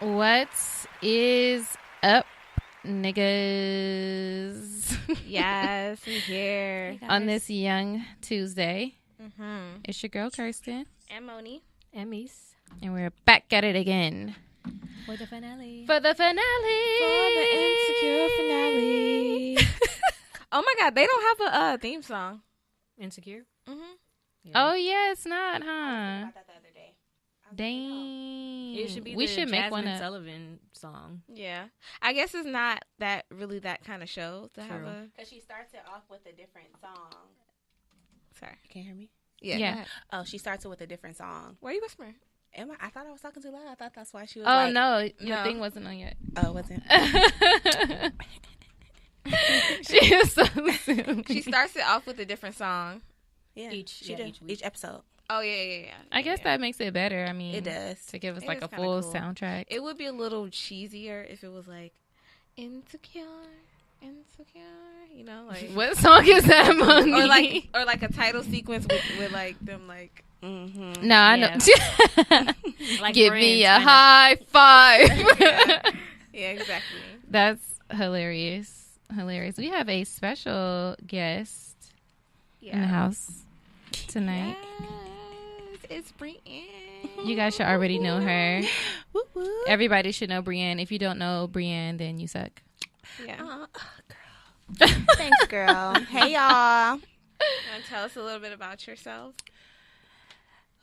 What is up, niggas? Yes, we here. On this young Tuesday. Mm-hmm. It's your girl, Kirsten. And Moni. And Mies. And we're back at it again. For the finale. For the finale. For the Insecure finale. Oh my God, they don't have a theme song. Insecure? Mm-hmm. Yeah. Oh, yeah, it's not, huh? About that the other day. Dang. It should be we the should make Jasmine one up. Sullivan song. Yeah. I guess it's not that kind of show to have True. a... Because she starts it off with a different song. Sorry. Can you hear me? Yeah. Yeah. go ahead. Oh, she starts it with a different song. Why are you whispering? I thought I was talking too loud. I thought that's why she was Oh, like... no. Your No. thing wasn't on yet. Oh, it wasn't. She is so silly. She starts it off with a different song. Yeah, Each she did. week. Each episode. Oh, yeah. I guess that makes it better. I mean, It does. to give us It like is a kinda full cool. soundtrack. It would be a little cheesier if it was like, insecure, you know, like... What song is that, Moni? or like a title sequence with like them like... Mm-hmm. No, I Yeah. know. Like Give Friends, me a kinda. high five. Yeah, exactly. That's hilarious. Hilarious. We have a special guest in the house tonight. Yes, it's Brienne. You guys should already know her. Woo woo. Everybody should know Brienne. If you don't know Brienne, then you suck. Yeah. Girl. Thanks, girl. Hey, y'all. You want to tell us a little bit about yourself?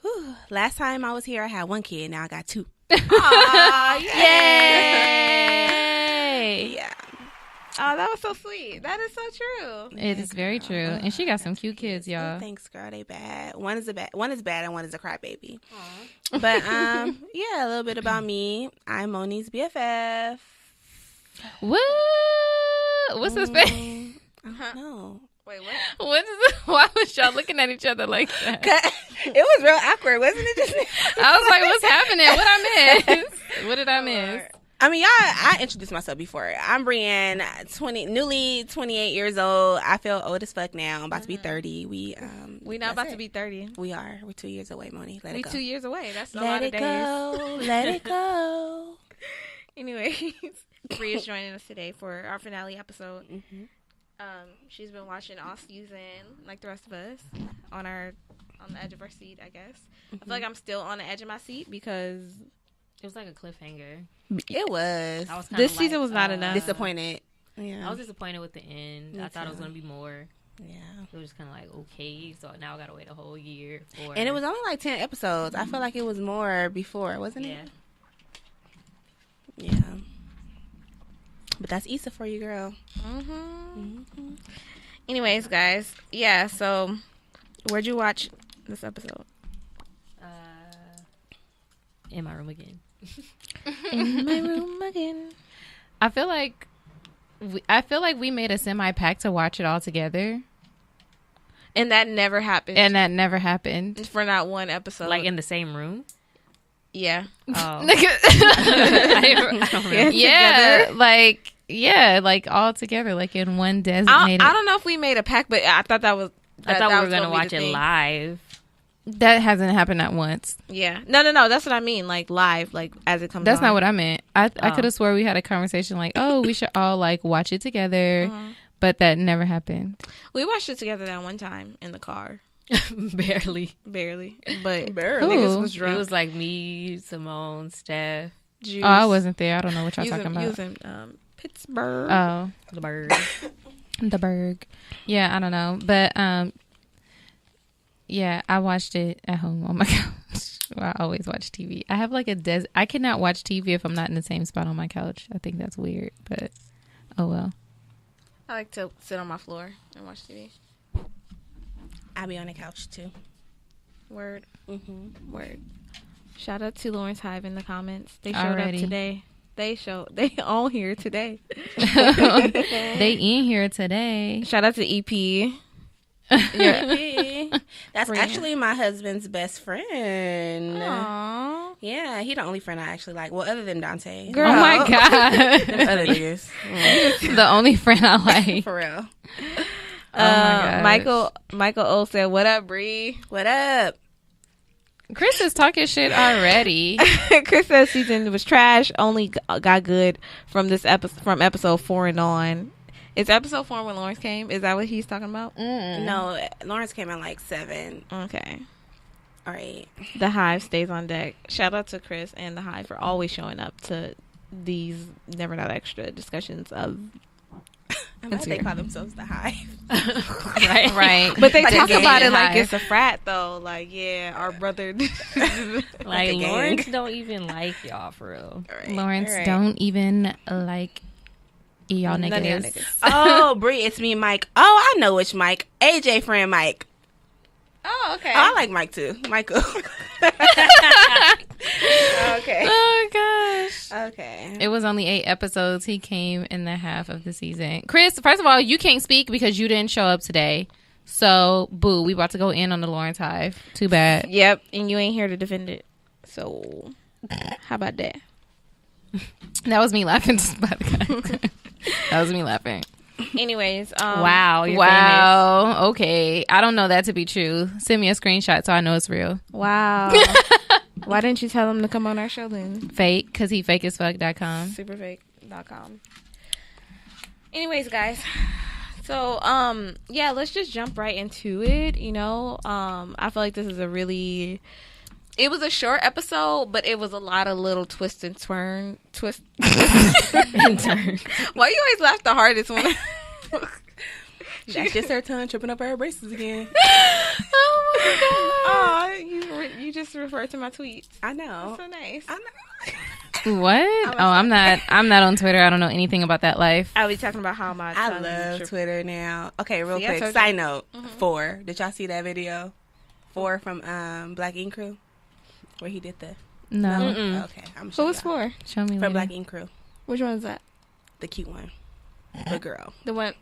Whew. Last time I was here, I had one kid. Now I got two. Aw, Yay! Yeah. Oh, that was so sweet. That is so true. It is very true. And she got some cute kids, y'all. Thanks, girl. They bad. One is bad, and one is a crybaby. But yeah, a little bit about me. I'm Moni's BFF. What? What's his face? I don't know. Wait, what? What is it? Why was y'all looking at each other like that? It was real awkward, wasn't it? Just I was like, what's happening? What I miss? What did I miss? I mean, I introduced myself before. I'm Brienne, newly 28 years old. I feel old as fuck now. I'm about to be 30. We not that's about it. to be 30. We are. We're 2 years away, Moni. Let We it go. 2 years away. That's a Let lot it of days. go. Let it go. Anyways, Bree is joining us today for our finale episode. Mm-hmm. She's been watching all season, like the rest of us, on the edge of our seat, I guess. I feel like I'm still on the edge of my seat because It was like a cliffhanger. It was. I was kinda this season was not enough. Disappointed. Yeah. I was disappointed with the end. Me I thought it was too. going to be more. Yeah. It was just kind of like, okay, so now I got to wait a whole year for... And it was only like 10 episodes. I feel like it was more before, wasn't Yeah. it? Yeah. But that's Issa for you, girl. Mm-hmm. Anyways, guys, yeah. So, where'd you watch this episode? In my room again. In my room again. I feel like we made a semi-pact to watch it all together. And that never happened. And that never happened. for not one episode. Like in the same room? yeah. Oh. Nigga. I don't remember. Yeah, like all together, like in one I designated. don't know if we made a pact, but I thought that was. I thought that we was were going to be watch the it thing. live. That hasn't happened not once. Yeah. No. That's what I mean. Like live, like as it comes. That's on. not what I meant. I Oh. could have swore we had a conversation like, oh, we should all like watch it together, but that never happened. We watched it together that one time in the car, Barely. barely, but Barely. Who? niggas was It drunk. was like me, Simone, Steph, Juice. Oh, I wasn't there. I don't know what y'all Using, talking about. using Pittsburgh. Oh, the bird. the Berg. Yeah, I don't know, but yeah, I watched it at home on my couch. I always watch TV. I have like I cannot watch TV if I'm not in the same spot on my couch. I think that's weird, but oh well. I like to sit on my floor and watch TV. I'll be on the couch, too. Word. Mm-hmm. Word. Shout out to Lawrence Hive in the comments. They showed Already. up today. They all here today. They in here today. Shout out to EP. Yeah. That's Brienne. actually my husband's best friend. Aww. Yeah, he the only friend I actually like. Well, other than Dante. Girl. Oh my god, Them other niggas. the only friend I like. For real. Oh my gosh. Michael O said, "What up, Bree?" What up? Chris is talking shit already. Chris says season was trash. Only got good from this episode, from episode 4 and on. Is episode 4 when Lawrence came? Is that what he's talking about? No, Lawrence came in like 7 Okay. or 8. The Hive stays on deck. Shout out to Chris and the Hive for always showing up to these Never Not Extra discussions of. I'm glad they call themselves the Hive. Right. But they Like talk a gang. about it like Hive. it's a frat though. Like, yeah, our brother. Like a gang. Lawrence don't even like y'all for real. Right. Lawrence Right. don't even like y'all None of y'all niggas. niggas. Oh, Bree, it's me, Mike. Oh, I know which Mike. AJ friend Mike. Oh, okay. Oh, I like Mike too. Michael. Okay. Oh gosh. Okay. It was only 8 episodes. He came in the half of the season. Chris, first of all, you can't speak because you didn't show up today. So, boo, we about to go in on the Lawrence Hive. Too bad. Yep, and you ain't here to defend it. So, how about that? That was me laughing. Just by the guy. That was me laughing. Anyways, Wow, you're Wow. Okay. I don't know that to be true. Send me a screenshot so I know it's real. Wow. Why didn't you tell him to come on our show then? Fake, because he fake as fuck.com. Superfake.com. Anyways, guys. So, yeah, let's just jump right into it. You know, I feel like this is it was a short episode, but it was a lot of little twist and turn. In turn. Why you always laugh the hardest when? That's just her tongue tripping up her braces again. Oh, you just referred to my tweets. I know. So nice. I know. What? Oh, I'm not on Twitter. I don't know anything about that life. I was talking about how my I tongue love trip- Twitter now. Okay, real See, I quick. told Side you. note. 4. Did y'all see that video? 4 from Black Ink Crew? Where he did the... No. Mm-mm. Okay. I'm Who sure was for? Show me For later. Black Ink Crew. Which one is that? The cute one. The girl. The one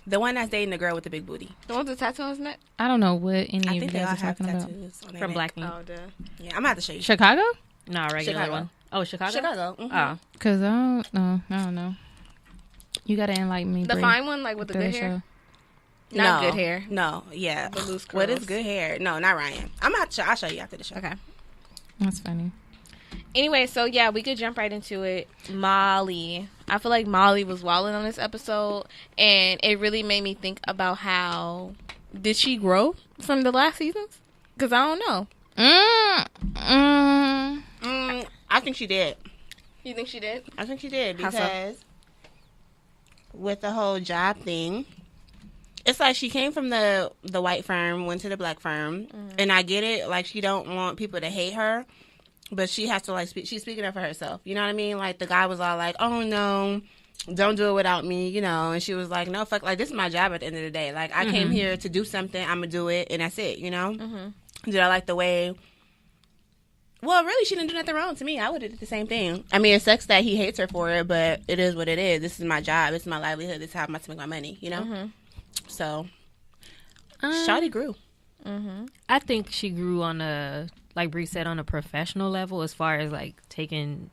The one that's dating the girl with the big booty. with the tattoo on his neck? I don't know what any I of you think they all guys are have talking about. tattoos on their From neck. Black Ink. Oh, duh. Yeah, I'm gonna have to show you. Chicago? No, regular Chicago. one. Oh, Chicago? Chicago. Mhm. Oh. Because I don't know. I don't know. You got to enlighten me, The Brie, fine one, like with the after good the hair? show. Not good hair. No, yeah. The loose What is curls. good hair? No, not Ryan. I'll show you after the show. Okay. That's funny. Anyway, so yeah, we could jump right into it. Molly. I feel like Molly was wilding on this episode, and it really made me think about how did she grow from the last seasons? Because I don't know. I think she did. You think she did? I think she did How so? because with the whole job thing, it's like she came from the white firm, went to the black firm, and I get it. Like she don't want people to hate her, but she has to like she's speaking up for herself. You know what I mean? Like the guy was all like, "Oh no, don't do it without me," you know, and she was like, "No, fuck, like this is my job at the end of the day. Like I came here to do something. I'm gonna do it, and that's it. You know." Did I like the way? Well, really, she didn't do nothing wrong to me. I would have did the same thing. I mean, it sucks that he hates her for it, but it is what it is. This is my job. This is my livelihood. This is how I'm about to make my money, you know? So, Shawty grew. I think she grew on a, like Bree said, on a professional level as far as like taking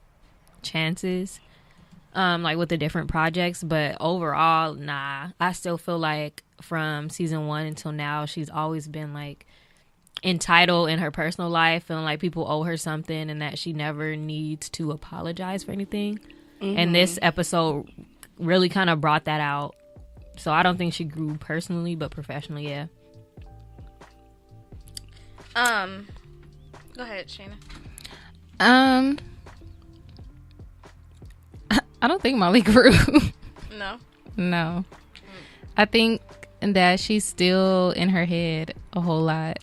chances, like with the different projects. But overall, nah. I still feel like from season 1 until now, she's always been like entitled in her personal life, feeling like people owe her something and that she never needs to apologize for anything. And this episode really kind of brought that out. So I don't think she grew personally, but professionally, yeah. Go ahead, Shayna. I don't think Molly grew. No. No. I think that she's still in her head a whole lot.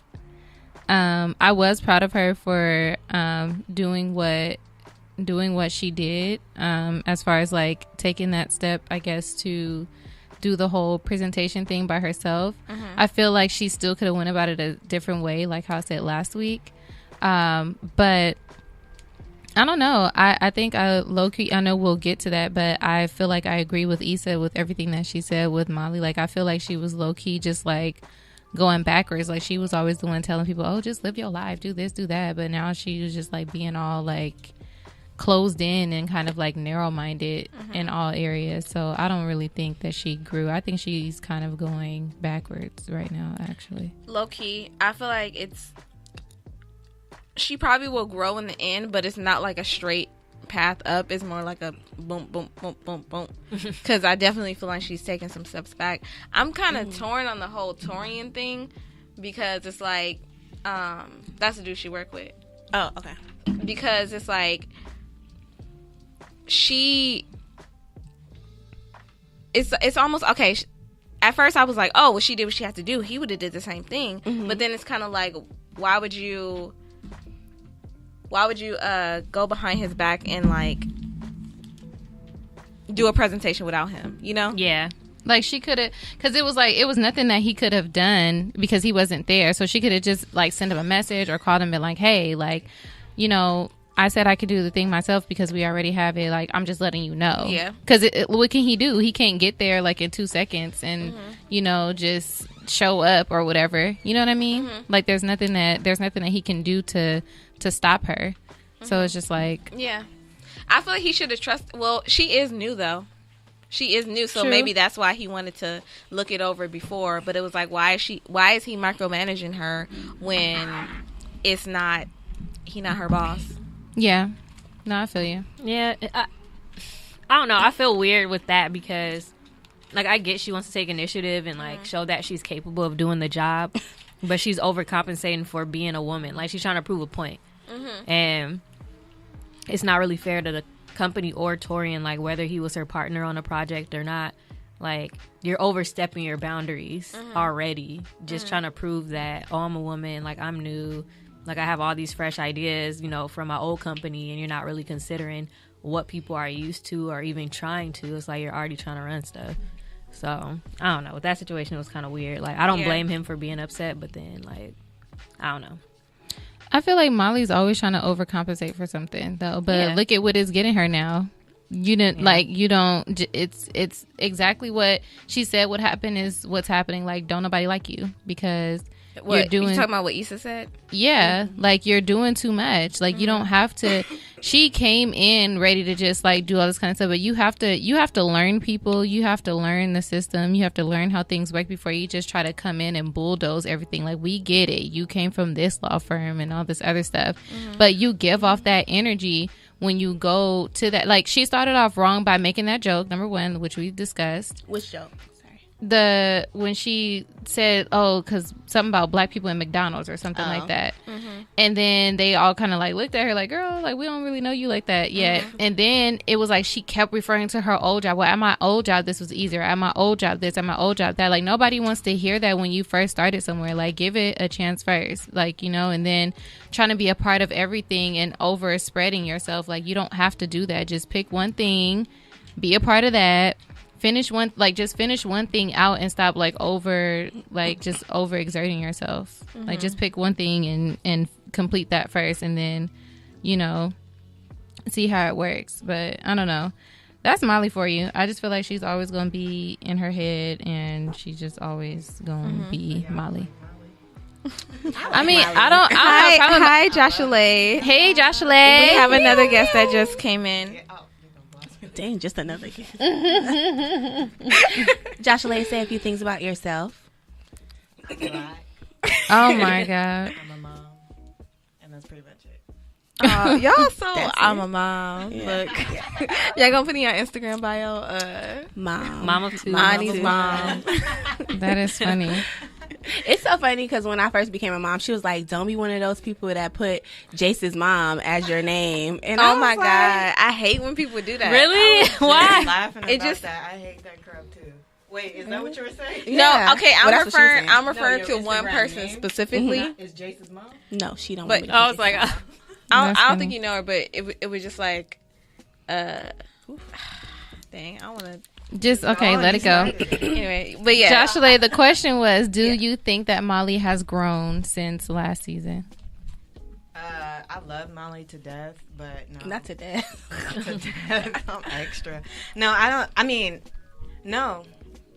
I was proud of her for doing what she did, as far as like taking that step, I guess, to do the whole presentation thing by herself. I feel like she still could have went about it a different way, like how I said last week. But I don't know. I think low-key, I know we'll get to that, but I feel like I agree with Issa with everything that she said with Molly. Like, I feel like she was low-key just like going backwards. Like, she was always the one telling people, oh, just live your life, do this, do that. But now she was just like being all like closed in and kind of like narrow-minded in all areas. So I don't really think that she grew. I think she's kind of going backwards right now, actually. Low key, I feel like it's she probably will grow in the end, but it's not like a straight path up. It's more like a boom, boom, boom, boom, boom. Because I definitely feel like she's taking some steps back. I'm kind of torn on the whole Torian thing because it's like, that's the dude she worked with. Oh, okay. Because it's like, it's almost, okay, at first I was like, oh, well, she did what she had to do. He would have did the same thing. But then it's kind of like, why would you go behind his back and like do a presentation without him, you know? Yeah. Like she could have, because it was like, it was nothing that he could have done because he wasn't there. So she could have just like sent him a message or called him and been like, hey, like, you know, I said I could do the thing myself because we already have it. Like, I'm just letting you know. Yeah. Because what can he do? He can't get there like in 2 seconds and, you know, just show up or whatever. You know what I mean? Like, there's nothing that he can do to stop her. So it's just like, Yeah. I feel like he should have trusted. Well, she is new though. She is new, so True. maybe that's why he wanted to look it over before. But it was like, why is he micromanaging her when it's not, he not her boss? yeah. No, I feel you. Yeah, I don't know. I feel weird with that because, like, I get she wants to take initiative and, like, show that she's capable of doing the job, but she's overcompensating for being a woman. Like, she's trying to prove a point. And it's not really fair to the company or Torian, like, whether he was her partner on a project or not. Like, you're overstepping your boundaries already, just trying to prove that, oh, I'm a woman, like, I'm new. Like, I have all these fresh ideas, you know, from my old company, and you're not really considering what people are used to or even trying to. It's like you're already trying to run stuff. So, I don't know. With that situation, it was kind of weird. Like, I don't blame him for being upset, but then, like, I don't know. I feel like Molly's always trying to overcompensate for something, though. But look at what it's getting her now. You didn't like. You don't. It's exactly what she said. What happened is what's happening. Like, don't nobody like you because you're doing. You talking about what Issa said? Yeah, like you're doing too much. Like you don't have to. She came in ready to just like do all this kind of stuff, but you have to learn people. You have to learn the system. You have to learn how things work before you just try to come in and bulldoze everything. Like, we get it. You came from this law firm and all this other stuff, but you give off that energy when you go to that. Like, she started off wrong by making that joke, number one, which we discussed. Which joke? When she said, oh, because something about black people in McDonald's or something like that. And then they all kind of like looked at her like, girl, like, we don't really know you like that yet. And then it was like she kept referring to her old job. Well, at my old job, this was easier. At my old job, this. At my old job, that. Like, nobody wants to hear that when you first started somewhere. Like, give it a chance first. Like, you know, and then trying to be a part of everything and over spreading yourself. Like, you don't have to do that. Just pick one thing, be a part of that. Finish one thing out and stop just overexerting yourself. Like, just pick one thing and complete that first, and then, you know, see how it works. But I don't know. That's Molly for you. I just feel like she's always going to be in her head, and she's just always going to be Molly. I mean, I don't Hi, Joshua Lay. Hey, Joshua Lay. We have another guest that just came in. Dang, just another guess. Joshua, say a few things about yourself. Oh my God. I'm a mom, and that's pretty much it. Y'all so That's I'm it. a mom. Yeah. Look, y'all gonna put in your Instagram bio. Mom of two. Monty's mom. That is funny. It's so funny because when I first became a mom, she was like, don't be one of those people that put Jace's mom as your name. And I Oh was my like, god, I hate when people do that. Really? Why? Laughing It about just- that. I hate that crap too. Wait, is that what you were saying? No, Yeah. okay, Well, that's what she was saying. I'm referring No, to your one Instagram person name. specifically. Is Jace's mom? No, she don't. But want me to I put was like, Jace's mom. I That's don't funny. think you know her, but it was just like, dang, I want to. Just, okay, let it go. Anyway, but yeah, Joshua, the question was, do you think that Molly has grown since last season? I love Molly to death, but no. Not to death. to death. I'm extra. No, I don't. I mean, no,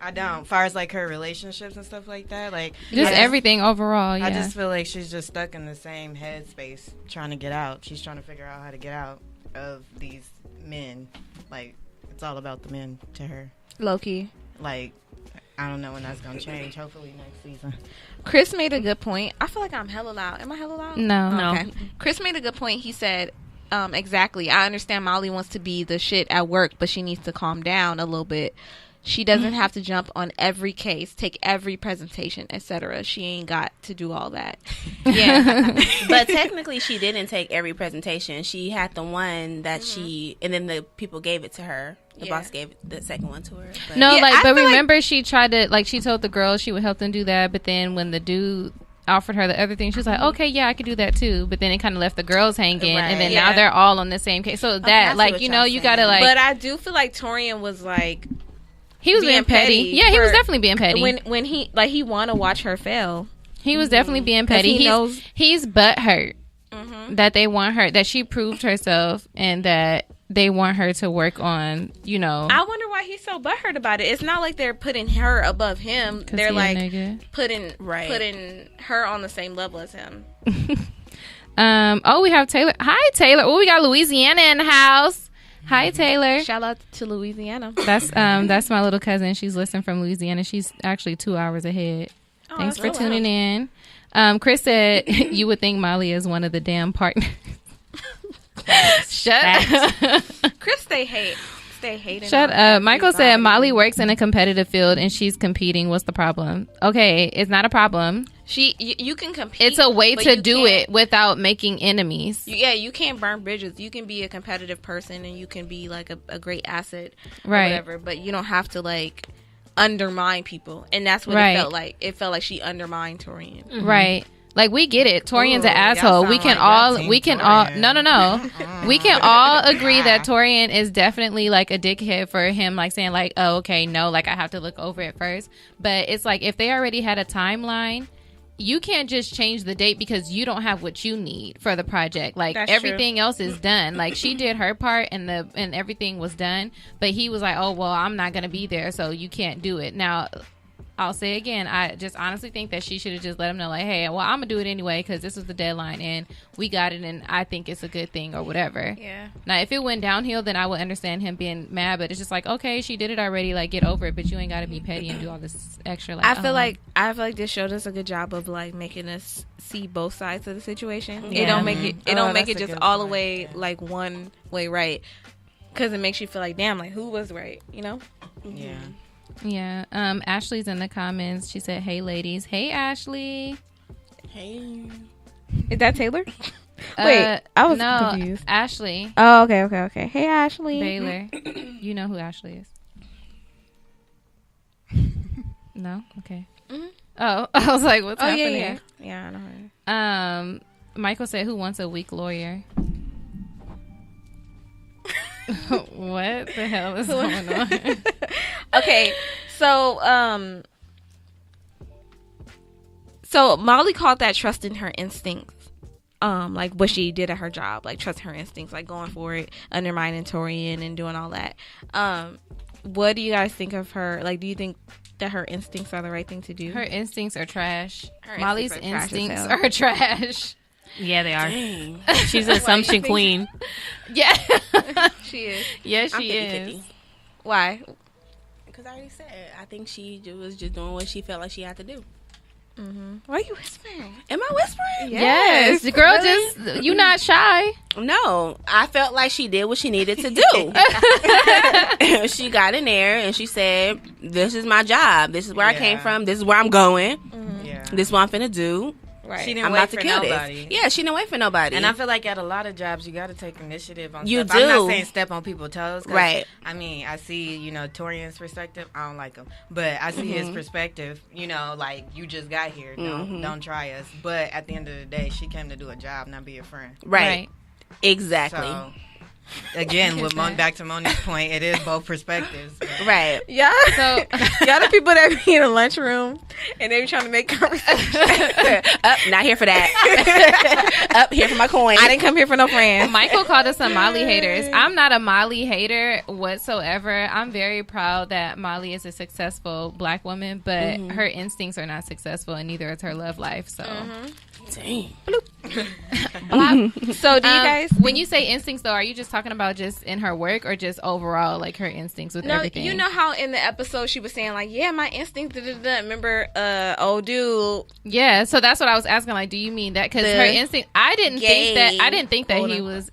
I don't. As far as like her relationships and stuff like that, like Just I everything overall, yeah. I just feel like she's just stuck in the same headspace trying to get out. She's trying to figure out how to get out of these men. Like, it's all about the men to her. Loki. Like, I don't know when that's gonna change. Hopefully next season. Chris made a good point. I feel like I'm hella loud. Am I hella loud? No. Okay. Chris made a good point. He said, exactly. I understand Molly wants to be the shit at work, but she needs to calm down a little bit. She doesn't have to jump on every case, take every presentation, etc. She ain't got to do all that. Yeah. But technically, she didn't take every presentation. She had the one that and then the people gave it to her. The boss gave the second one to her. But. No, Yeah, but remember, she tried to, she told the girl she would help them do that, but then when the dude offered her the other thing, she was like, okay, yeah, I could do that too. But then it kind of left the girls hanging, and then now they're all on the same case. So that, you gotta, But I do feel like Torian was, he was being petty. Yeah, he was definitely being petty. When he want to watch her fail. He was definitely being petty. He's butthurt that they want her, that she proved herself, and that they want her to work on, I wonder why he's so butthurt about it. It's not like they're putting her above him. They're putting her on the same level as him. We have Taylor. Hi, Taylor. Oh, we got Louisiana in the house. Hi, Taylor. Shout out to Louisiana. That's my little cousin. She's listening from Louisiana. She's actually 2 hours ahead. Thanks for tuning in. Chris said you would think Molly is one of the damn partners. Shut up. Chris, stay hating. Shut up. Michael said Molly works in a competitive field and she's competing. What's the problem? Okay, it's not a problem. You can compete. It's a way to do it without making enemies. You can't burn bridges. You can be a competitive person and you can be a great asset, or whatever. But you don't have to undermine people, and that's what it felt like. It felt like she undermined Torian. Mm-hmm. Right. We get it. Torian's an asshole. We can all no. We can all agree that Torian is definitely a dickhead for him, saying oh, okay, no, I have to look over it first. But it's if they already had a timeline, you can't just change the date because you don't have what you need for the project. Everything else is done. She did her part and everything was done. But he was oh, well, I'm not going to be there, so you can't do it. Now, I'll say again, I just honestly think that she should have just let him know, hey, well, I'm going to do it anyway because this was the deadline and we got it and I think it's a good thing or whatever. Yeah. Now, if it went downhill, then I would understand him being mad, but it's just okay, she did it already, get over it, but you ain't got to be petty and do all this extra. I feel like this show does a good job of making us see both sides of the situation. Yeah. It don't make it just all the way one way right, because it makes you feel damn, who was right, Yeah. Yeah. Ashley's in the comments. She said, hey, ladies. Hey, Ashley. Hey. Is that Taylor? Wait, I was confused. Ashley. Oh, okay. Hey, Ashley. Baylor. You know who Ashley is? No? Okay. Mm-hmm. Oh, I was like, what's happening? Yeah, I know her. Michael said, who wants a weak lawyer? What the hell is going on? Okay, so Molly called that trusting her instincts, what she did at her job, trust her instincts, going for it, undermining Torian and doing all that. What do you guys think of her? Do you think that her instincts are the right thing to do? Her instincts are trash. Molly's instincts are trash. Yeah, they are. Dang. She's an assumption queen. Yeah. She is. Yes, I'm she 50-50. is. Why? Because I already said, I think she was just doing what she felt like she had to do. Mm-hmm. Why are you whispering? Am I whispering? Yes. The girl just, you not shy. No, I felt like she did what she needed to do. She got in there and she said, this is my job. This is where I came from. This is where I'm going. Mm-hmm. Yeah. This is what I'm finna do. Right. She didn't I'm wait about to for kill nobody. this. Yeah, she didn't wait for nobody. And I feel like at a lot of jobs, you got to take initiative on you stuff. do. I'm not saying step on people's toes. Right. I mean, I see, Torian's perspective. I don't like him. But I see his perspective, you just got here. Don't try us. But at the end of the day, she came to do a job, not be a friend. Right. Exactly. So, again, back to Monique's point, it is both perspectives. Right. Yeah. So, y'all the people that be in a lunchroom and they be trying to make conversation. Not here for that. Up here for my coin. I didn't come here for no friends. Michael called us some Molly haters. I'm not a Molly hater whatsoever. I'm very proud that Molly is a successful black woman, but her instincts are not successful, and neither is her love life. So, Dang. So do you guys? When you say instincts, though, are you just talking about just in her work or just overall, like her instincts with No, everything? you know how in the episode she was saying like, yeah, my instinct. Remember, old dude. Yeah, so that's what I was asking. Like, do you mean that? Because The her instinct, I didn't think that Hold he on. was.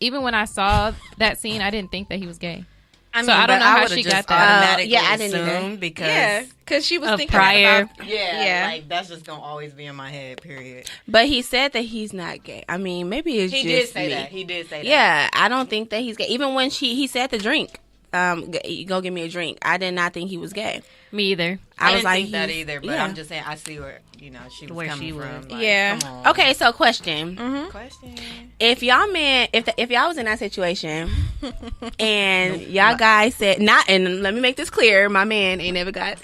Even when I saw that scene, I didn't think that he was gay. I mean, So I don't but know how would've she just got that. automatically Yeah, I didn't either. assumed because Yeah, because she was Of thinking prior. about. yeah, Yeah. like that's just gonna always be in my head. Period. But he said that he's not gay. I mean, maybe it's He just did say me. that. He did say that. Yeah, I don't think that he's gay. Even when he said to drink, go get me a drink. I did not think he was gay. Me either. I was didn't like, think that he's- either. But yeah. I'm just saying, I see where she was Where coming she from. was. Like, Yeah. Come on. Okay, so question: Question. if y'all man, if y'all was in that situation, and y'all guys said not, and let me make this clear: my man ain't never got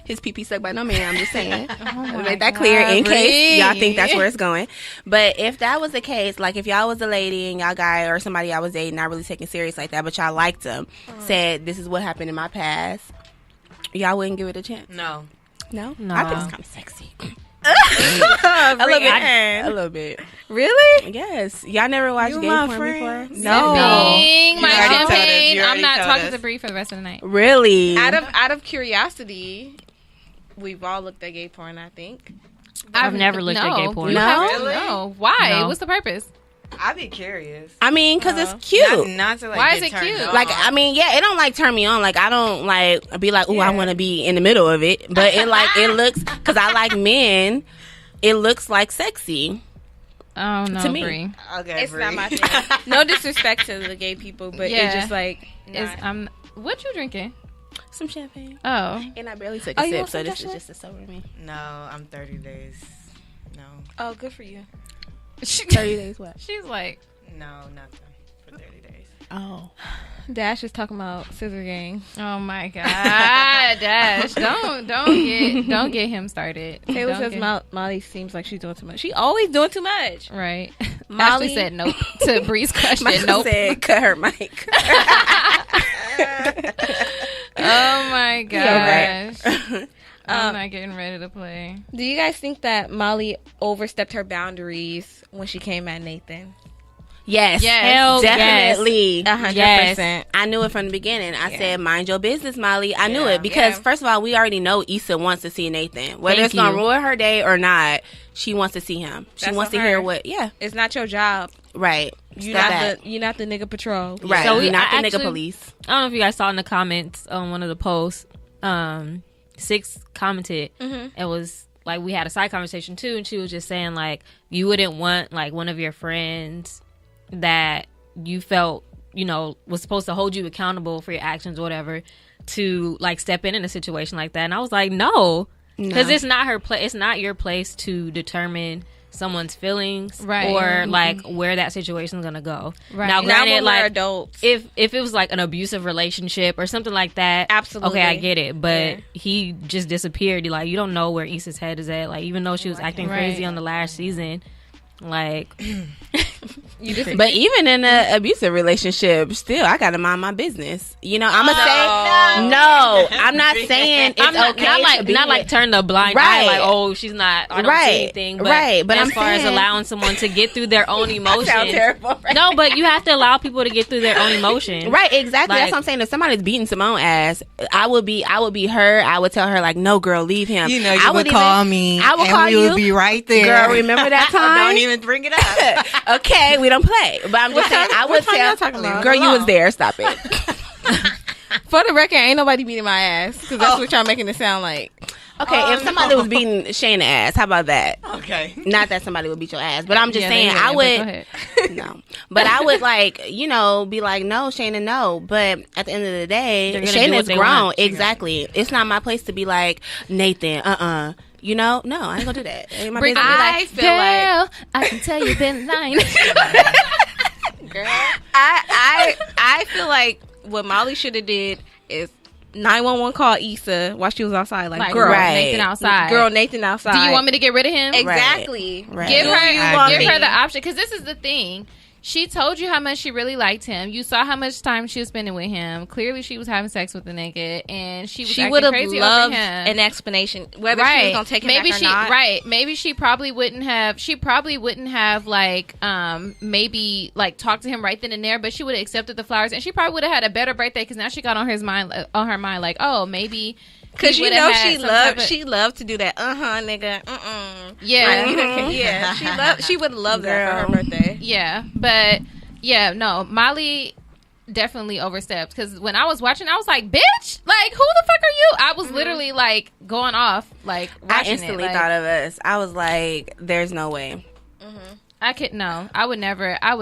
his pee sucked by no man. I'm just saying. Let me make that clear in case y'all think that's where it's going. But if that was the case, like if y'all was a lady and y'all guy or somebody I was dating, not really taking serious like that, but y'all liked them, said this is what happened in my past, y'all wouldn't give it a chance. No. No, No. I think it's kind of sexy. A A little bit. A little bit. Really? Yes. Y'all never watched You gay my porn friend. before? No. Ding, my You already told us. champagne. You I'm already not told talking us. to Bree for the rest of the night. Really? Out of curiosity, we've all looked at gay porn. I think. I've never looked at gay porn. You No? haven't? Really? No. Why? No. What's the purpose? I'd be curious. I mean, because it's cute. Not to like. Why get is it turned cute? on. Like, I mean, yeah, it don't like turn me on. Like, I don't like be like, ooh, I want to be in the middle of it. But it like, it looks, because I like men, it looks like sexy. Oh no, To me. Bree. Okay, It's Bree. not my thing. No disrespect to the gay people, but Yeah. it's just like. Is what you drinking? Some champagne. Oh, And I barely took Oh, a you sip, want so some this is Joshua? just a sober me. No, I'm 30 days. No, Oh, good for you. 30 days what? she's like, no, nothing for 30 days. Oh. Dash is talking about Scissor Gang. oh my god, Dash, don't get him started. Taylor Don't says get- Molly seems like she's doing too much. She always doing too much. right. Molly- Ashley said nope to Bree's question. Michael Nope. said, cut her mic. Oh my gosh. right. I'm not getting ready to play. Do you guys think that Molly overstepped her boundaries when she came at Nathan? Yes. Yes. Hell Definitely. 100%. I knew it from the beginning. I Yeah. said, mind your business, Molly. I knew Yeah. it because, Yeah. first of all, we already know Issa wants to see Nathan. Whether Thank it's going to you. ruin her day or not, she wants to see him. She That's wants to on hear her. what, yeah, It's not your job. right. You're Step not back. the nigga patrol. Right. So You're not the I nigga actually- police. I don't know if you guys saw in the comments on one of the posts. Six commented. It was like we had a side conversation too, and she was just saying like you wouldn't want like one of your friends that you felt was supposed to hold you accountable for your actions or whatever to like step in a situation like that. And I was like, no, because it's not her place. It's not your place to determine someone's feelings Right. or like where that situation's gonna go. Right. Now, Not Not granted, when we're like adults. if it was like an abusive relationship or something like that, Absolutely. okay, I get it. But Yeah. he just disappeared. Like you don't know where Issa's head is at. Like even though she was acting Right. crazy on the last season, like You just But even in an abusive relationship, still, I got to mind my business. I'm going to say, no, I'm not saying it's I'm not, okay not to like be not like with- turn the blind Right. eye. Like oh, she's not. I don't Right. see anything. But Right. But as I'm far as saying- allowing someone to get through their own emotions, Sound terrible, right? no, but you have to allow people to get through their own emotions. Right, exactly. Like- That's what I'm saying. If somebody's beating Simone ass, I would be her. I would tell her like, no, girl, leave him. You know, I you would call me. I would and call we you. would be right there. Girl, remember that time? Don't even bring it up. Okay, we don't play. But I'm just saying, I would time tell. y'all talking about? Girl, you was there. Stop it. for the record, ain't nobody beating my ass because that's what y'all making it sound like. Okay, if somebody was beating Shayna ass, how about that? Okay. Not that somebody would beat your ass, but I'm just Yeah, saying they I wouldn't, would. but go ahead. No, but I would be like, no, Shayna, no. But at the end of the day, They're gonna do Shayna's what they grown. want. Exactly. It's not my place to be like Nathan. No, I ain't gonna do that. Ain't my Bree business. gonna be I like, feel like- girl, I can tell you've been lying. I feel like what Molly should have did is 911 call Issa while she was outside. Like, Like, girl, right. Nathan outside. girl, Nathan outside. Do you want me to get rid of him? Exactly. Right. Give Do her, you I want give agree. her the option because this is the thing. She told you how much she really liked him. You saw how much time she was spending with him. Clearly, she was having sex with the nigga, and she would have crazy loved over him. an explanation whether she was gonna take him maybe back or not. Right. Maybe she probably wouldn't have. She probably wouldn't have like maybe like talked to him right then and there. But she would have accepted the flowers, and she probably would have had a better birthday because now she got on her mind like, oh, maybe. Because you know she loved to do that. Nigga. Yeah, yeah. She would love that for her birthday. Yeah, but yeah, no, Molly definitely overstepped. Because when I was watching, I was like, "Bitch, like who the fuck are you?" I was literally like going off, like I instantly thought of us. I was like, "There's no way." I could no. I would never. I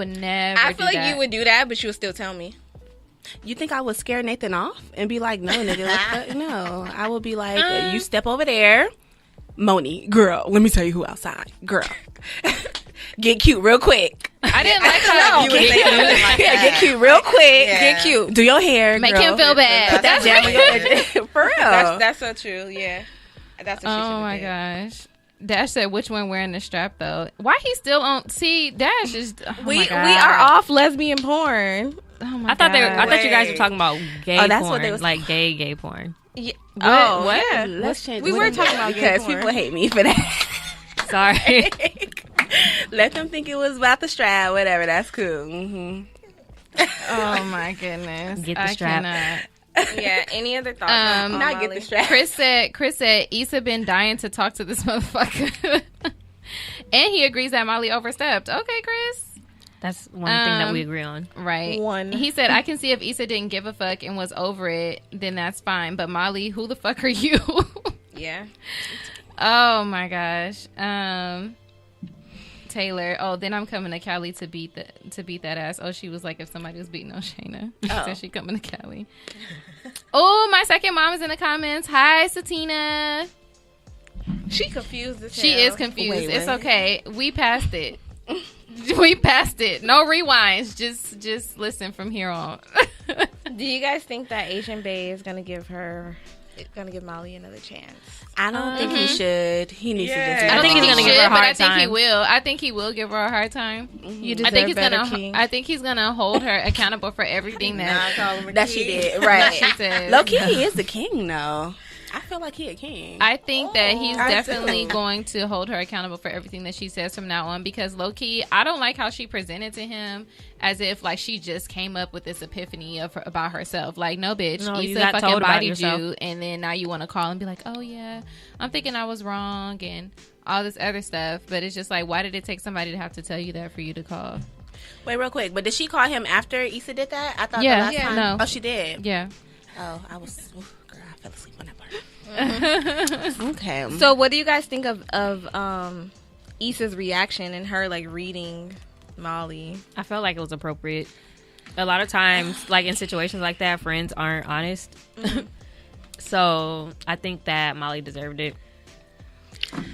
feel like you would do that, but you would still tell me. You think I would scare Nathan off and be like, no, nigga, no. I would be like, you step over there. Moni, girl, let me tell you who outside. Girl. Get cute real quick. I didn't like how you would say something like that. Get cute real quick. Yeah. Get cute. Do your hair, Make girl. him feel bad. That's jamming. For real. That's so true, yeah. That's what she Oh my gosh. Dash said, which one wearing the strap though? Why he still on? See, Dash is. Oh we are off lesbian porn. Oh my I thought God. you guys were talking about gay Oh, that's porn, what they was- like gay porn. Yeah. What? Yeah. Let's change. We were talking about gay because porn. people hate me for that. Sorry. Let them think it was about the strap. Whatever. That's cool. Oh my goodness. Get the I strap. cannot. Yeah. Any other thoughts? on Not Molly? get the strap. Chris said Issa been dying to talk to this motherfucker. And he agrees that Molly overstepped. Okay, Chris. That's one thing that we agree on. Right. One. He said, I can see if Issa didn't give a fuck and was over it, then that's fine. But Molly, who the fuck are you? Yeah. Oh my gosh. Taylor. Oh, then I'm coming to Cali to beat that ass. Oh, she was like, if somebody was beating on Shayna, she said she coming to Cali. Oh, my second mom is in the comments. Hi, Satina. She confused as hell. She is confused. Wait, It's what? okay. We passed it. We passed it. No rewinds. Just listen from here on. Do you guys think that Asian Bay is gonna give Molly another chance? I don't think he should. He needs to just. Yeah. I don't think think he's he gonna give her a should, but hard I think he time. will. I think he will give her a hard time. You I deserve think he's better, gonna. King. I think he's gonna hold her accountable for everything That she did. Right. she said. Low key, he is the king, though. I feel like he a king. I think that he's I definitely do. going to hold her accountable for everything that she says from now on, because low key, I don't like how she presented to him as if like she just came up with this epiphany about herself. Like, no, bitch, No, you Issa got fucking told about bodied yourself. you, and then now you want to call and be like, oh yeah, I'm thinking I was wrong and all this other stuff. But it's just like, why did it take somebody to have to tell you that for you to call? Wait, real quick. But did she call him after Issa did that? I thought Yeah. the last Yeah. time. No. Oh, she did. Yeah. Oh, I was. Oof, girl, I fell asleep on that part. Okay. So, what do you guys think of Issa's reaction and her like reading Molly? I felt like it was appropriate. A lot of times, like in situations like that, friends aren't honest. So I think that Molly deserved it.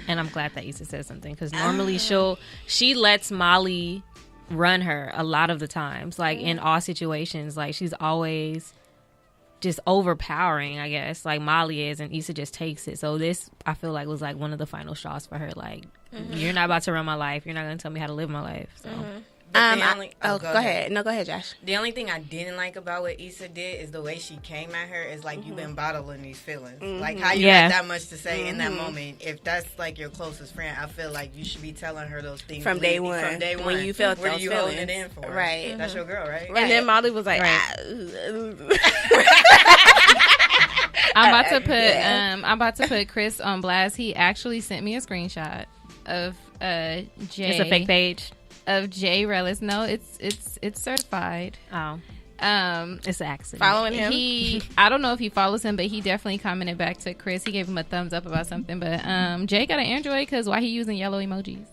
And I'm glad that Issa said something, because normally she lets Molly run her a lot of the times, like in all situations. Like she's always just overpowering, I guess, like Molly is, and Issa just takes it. So this, I feel like, was like one of the final straws for her. Like, you're not about to run my life. You're not going to tell me how to live my life. So Go go ahead. No, go ahead, Josh. The only thing I didn't like about what Issa did is the way she came at her is like, you've been bottling these feelings. Like, how you Yeah. had that much to say in that moment. If that's like your closest friend, I feel like you should be telling her those things From day one. From day one. When you felt what those are you holding it feelings. in for? Right. That's your girl, right? And then Molly was like, I'm about to put Chris on blast. He actually sent me a screenshot of Jay. it's a fake page. Of Jay Relis. No, it's certified. Oh, it's an accident. following him. I don't know if he follows him, but he definitely commented back to Chris. He gave him a thumbs up about something. But Jay got an Android, because why he using yellow emojis?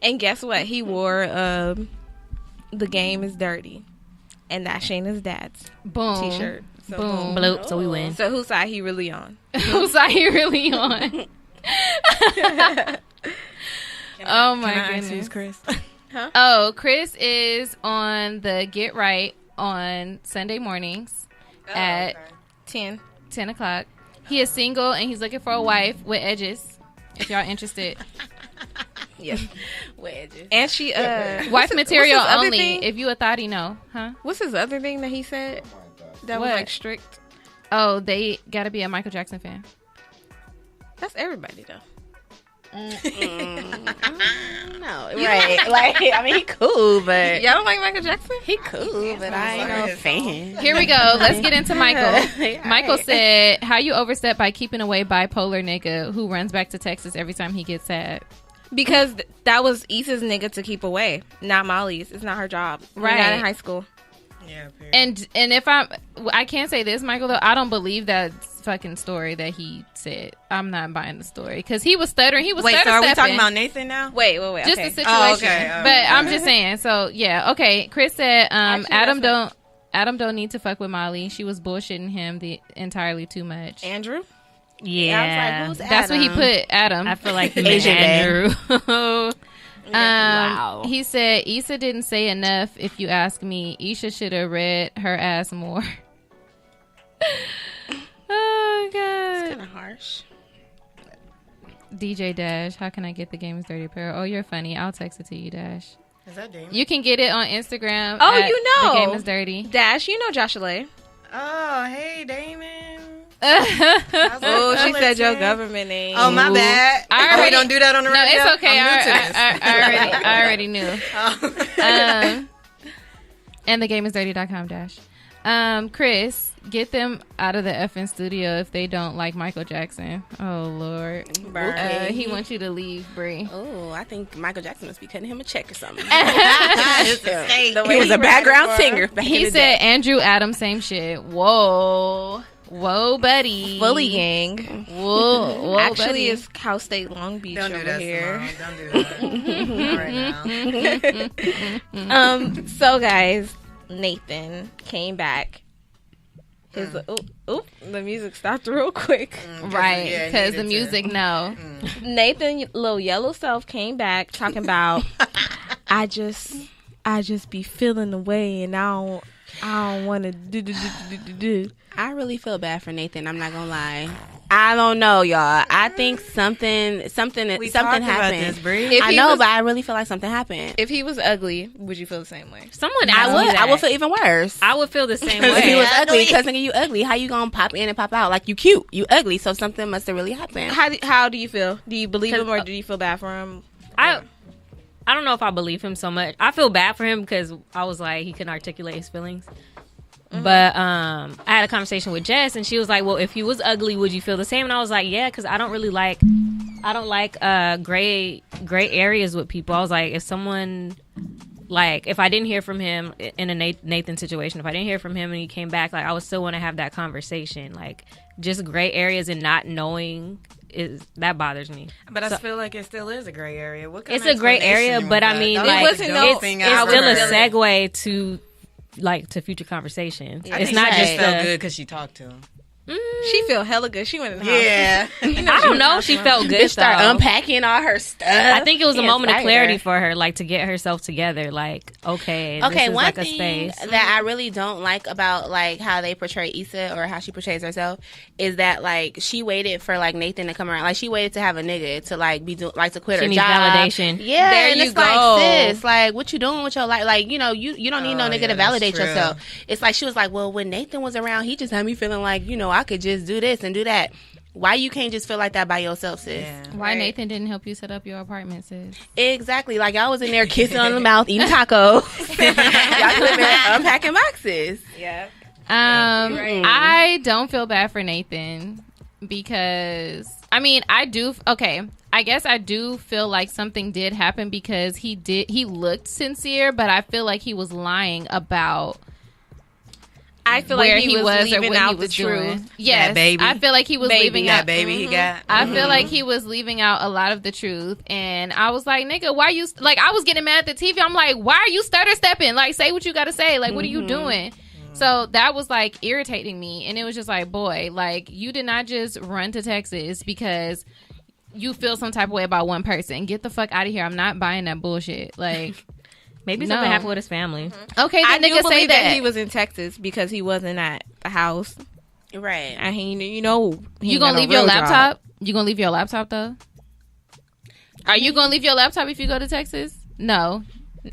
And guess what? He wore "The Game Is Dirty," and that's Shayna's dad's Boom. T-shirt. So Boom. Bloop, so we win. So whose side he really on? Whose side he really on? Oh my goodness. Chris? Oh, Chris is on the Get Right on Sunday mornings at 10 o'clock. He is single and he's looking for a wife with edges. If y'all interested. Yes. Wedges. And she Wife material what's his other only. thing? If you a thotty, no, huh? What's his other thing that he said that was What? like strict? Oh, they got to be a Michael Jackson fan. That's everybody though. No, right. Like, I mean, he cool, but Y'all don't like Michael Jackson? he cool, but I ain't no fan. Here we go. Let's get into Michael. Yeah, Michael right. said, "How you overstep by keeping away bipolar nigga who runs back to Texas every time he gets sad." Because that was Issa's nigga to keep away, not Molly's. It's not her job. Right. Not in high school. Yeah, period. And if I can't say this, Michael, though, I don't believe that fucking story that he said. I'm not buying the story because he was stuttering. He was Wait, so stutter are we talking stepping. about Nathan now? Wait. Just Okay. the situation? Oh, okay. Oh, but okay. I'm just saying. So yeah, okay. Chris said, Actually, Adam don't need to fuck with Molly. She was bullshitting him entirely too much. Andrew? Yeah. I was like, who's That's what he put Adam. I feel like Asian Andrew. Wow. He said Issa didn't say enough. If you ask me, Isha should have read her ass more. Oh god. Kind of harsh. DJ Dash, how can I get the Game is Dirty apparel? Oh, you're funny. I'll text it to you, Dash. Is that Damon? You can get it on Instagram. Oh, at you know. The Game is Dirty. Dash, you know Joshua Lay. Oh, hey, Damon. Oh, she said your Joe government name. Oh, my bad. I Oh, we already- don't do that on the No, radio? it's okay. I'm new to this. I already knew. Oh. And thegameisdirty.com dash. Chris, get them out of the effing studio if they don't like Michael Jackson. Oh Lord. Okay. He wants you to leave, Bree. Oh, I think Michael Jackson must be cutting him a check or something. It's a state. He was a background singer back in He the said day. Andrew Adams, same shit. Whoa, buddy. Fully gang. Whoa, Actually, buddy. it's Cal State Long Beach Don't do over that, here. Simone. Don't do that. Not right now. So guys, Nathan came back. His the music stopped real quick. Right, Yeah, it because the needed music, no. Nathan, little yellow self, came back talking about, I just be feeling the way, and I don't want to do. I really feel bad for Nathan. I'm not gonna lie. I don't know, y'all. I think something We something talked about happened. this, Bree. If I he know, was- but I really feel like something happened. If he was ugly, would you feel the same way? Someone asked I me would. that. I would feel even worse. I would feel the same If he way. was I ugly, know because nigga, you ugly. How you gonna pop in and pop out? Like you cute, you ugly. So something must have really happened. How do you feel? Do you believe 'Cause, him or do you feel bad for him? I don't know if I believe him so much. I feel bad for him because I was like he couldn't articulate his feelings. But I had a conversation with Jess, and she was like, "Well, if he was ugly, would you feel the same?" And I was like, "Yeah, because I don't like gray areas with people." I was like, if someone like if I didn't hear from him in a Nathan situation, if I didn't hear from him and he came back, like I would still want to have that conversation. Like just gray areas and not knowing that bothers me. But I feel like it still is a gray area. What kind It's of a gray area, explanation but was I that? mean, That like was wasn't the no- dopest thing I it's ever still a heard. segue to future conversations. I It's think not she just felt a, good because she talked to him. She feel hella good. She went in the house. Yeah. I don't know. She felt good. Bitch start though. unpacking all her stuff. I think it was a He moment of inspired clarity her. for her, like to get herself together. Like, okay, Okay, this is one like a thing space. that I really don't like about like how they portray Issa or how she portrays herself is that like she waited for like Nathan to come around. Like she waited to have a nigga to like be like to quit She her needs job. validation. Yeah, There and you it's go. like sis, like what you doing with your life? Like you know you don't need no Oh, nigga yeah, to that's validate true. yourself. It's like she was like, well, when Nathan was around, he just had me feeling like I could just do this and do that. Why you can't just feel like that by yourself, sis? Yeah. Why Right. Nathan didn't help you set up your apartment, sis? Exactly. Like y'all was in there kissing on the mouth, eating tacos. Y'all was in there unpacking boxes. Yeah. Right. I don't feel bad for Nathan because I mean I do. Okay, I guess I do feel like something did happen because he looked sincere, but I feel like he was lying about I feel where like he was or leaving what he out the was doing. truth. Yes, That baby. I feel like he was Baby. leaving That out. baby he got. I feel like he was leaving out a lot of the truth, and I was like, "Nigga, why you like?" I was getting mad at the TV. I'm like, "Why are you stutter stepping? Like, say what you got to say. Like, what are you doing?" So that was like irritating me, and it was just like, "Boy, like you did not just run to Texas because you feel some type of way about one person. Get the fuck out of here. I'm not buying that bullshit." Like, Maybe No. something happened with his family. okay, I then do nigga say believe that. he was in Texas because he wasn't at the house. Right. And he You gonna leave your laptop? You gonna leave your laptop though? Are you gonna leave your laptop if you go to Texas? No.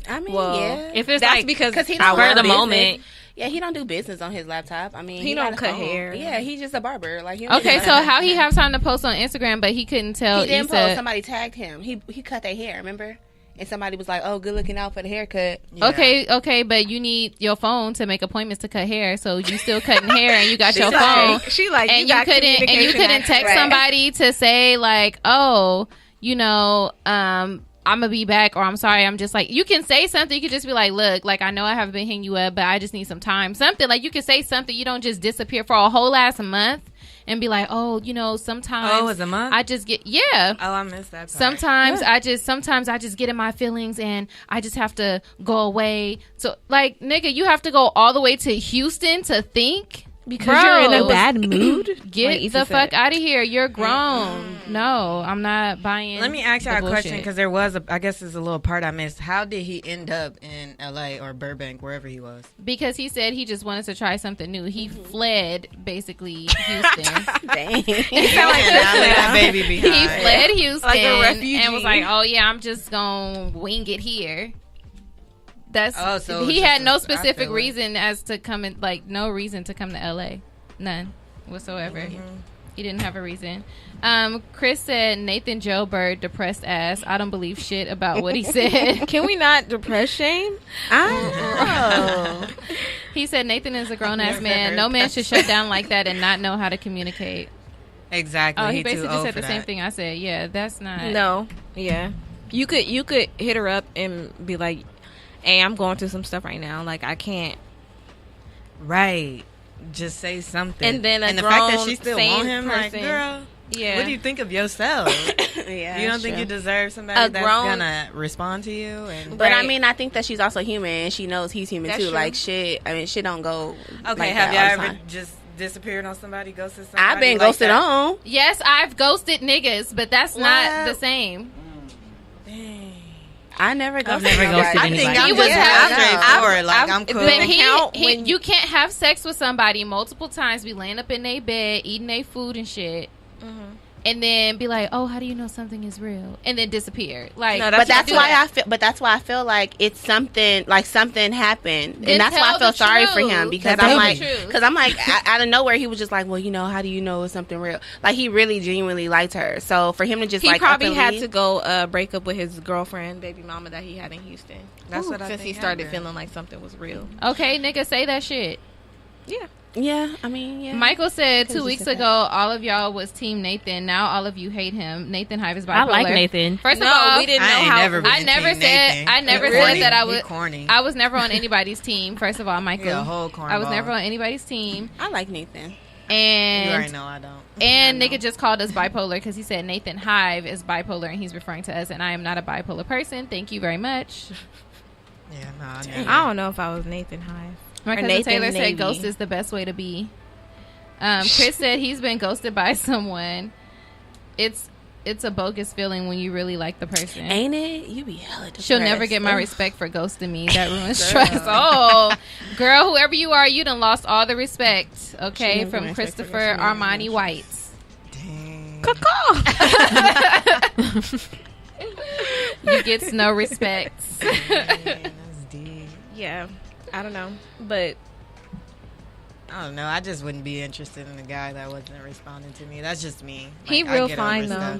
I mean, Well, yeah. if it's That's like because Because he I don't for work the business. moment. Yeah, he don't do business on his laptop. I mean, He got don't a cut phone. hair. Yeah, he's just a barber. Like, he don't Okay, do so nothing. how he have time to post on Instagram, but he couldn't tell He didn't Issa? post. Somebody tagged him. He cut their hair. Remember? And somebody was like, "Oh, good looking out for the haircut." Yeah. Okay, but you need your phone to make appointments to cut hair, so you still cutting hair and you got your She's phone. like, she like, And you got couldn't text Right. somebody to say like, oh, you know, I'm gonna be back, or I'm sorry, I'm just like, you can say something. You can just be like, look, like, I know I haven't been hitting you up, but I just need some time. Something like, you can say something. You don't just disappear for a whole last month and be like, oh, you know, sometimes Oh, it was a month? I just get yeah. Oh, I missed that part. Sometimes I just get in my feelings and I just have to go away. So like, nigga, you have to go all the way to Houston to think. because you're in a Bro, bad mood. Get Like Issa the fuck said. out of here. You're grown. No, I'm not buying. Let me ask y'all the a question bullshit. because there was I guess there's a little part I missed. How did he end up in LA or Burbank, wherever he was? Because he said he just wanted to try something new. He fled basically Houston. Dang. He sound like that baby He behind. fled Houston Like a refugee. and was like, "Oh yeah, I'm just gonna wing it here." That's Oh, so he it's had just no I specific feel it. reason as to come in, like no reason to come to LA, none whatsoever. He didn't have a reason. Chris said Nathan Joe Bird depressed ass. I don't believe shit about what he said. Can we not depress shame? Oh. He said Nathan is a grown ass Never man. heard No man that. should shut down like that and not know how to communicate. Exactly. Oh, he too basically just old said for the same that. thing I said. Yeah, that's not. No. Yeah. You could hit her up and be like, "Hey, I'm going through some stuff right now. Like I can't." Right. Just say something. And then a the fact that grown, she still sane want him, like, person- girl, Yeah. what do you think of yourself? Yeah, You don't that's think true. you deserve somebody A that's grown- gonna respond to you? And But I Right. mean, I think that she's also human, and she knows he's human That's too. true. Like shit. I mean, shit don't go. okay, like have that y'all all the ever time. just disappeared on somebody, ghosted somebody? I've been like ghosted that? on. Yes, I've ghosted niggas, but that's not What? the same. Dang. I never ghosted. never nobody. ghosted I think anybody. I'm He was just having- straightforward. Like, I've- I'm cool. But count he when- you can't have sex with somebody multiple times, be laying up in their bed, eating their food and shit, and then be like, "Oh, how do you know something is real?" And then disappear. Like, No, But that's do why that. I feel. But that's why I feel like it's something. Like something happened, Then and that's why I tell feel the sorry for truth. him because Tell I'm the like, truth. because I'm like out of nowhere he was just like, well, you know, how do you know it's something real? Like he really genuinely liked her. So for him to just He like probably up and had leave- to go break up with his girlfriend, baby mama that he had in Houston. That's what I since he think started happened. feeling like something was real. Okay, nigga, say that shit. Yeah. Yeah, I mean, yeah. Michael said Could've 2 just weeks said ago, all of y'all was Team Nathan. Now all of you hate him. Nathan Hive is bipolar. I like Nathan. First of No, all, we didn't I know ain't how. never been I never Team said- Nathan. I never He said corny. that I He would- corny. I was never on anybody's team. First of all, Michael, He a whole cornball. I was never on anybody's team, I like Nathan. You and already know I don't. and I know. nigga just called us bipolar because he said Nathan Hive is bipolar and he's referring to us, and I am not a bipolar person. Thank you very much. Yeah, no, I never. I don't know if I was Nathan Hive. My Or cousin Nathan Taylor Navy. said ghost is the best way to be. Chris said he's been ghosted by someone. It's a bogus feeling when you really like the person. Ain't it? You be hella depressed. She'll never get my respect for ghosting me. That ruins trust. Oh, girl, whoever you are, you done lost all the respect. Okay, never from get my respect for Christopher ghosting me. Armani White. Dang. You get no respect. Man, that's deep. Yeah. I don't know. But I don't know. I just wouldn't be interested in a guy that wasn't responding to me. That's just me. he Like, I real get fine over though.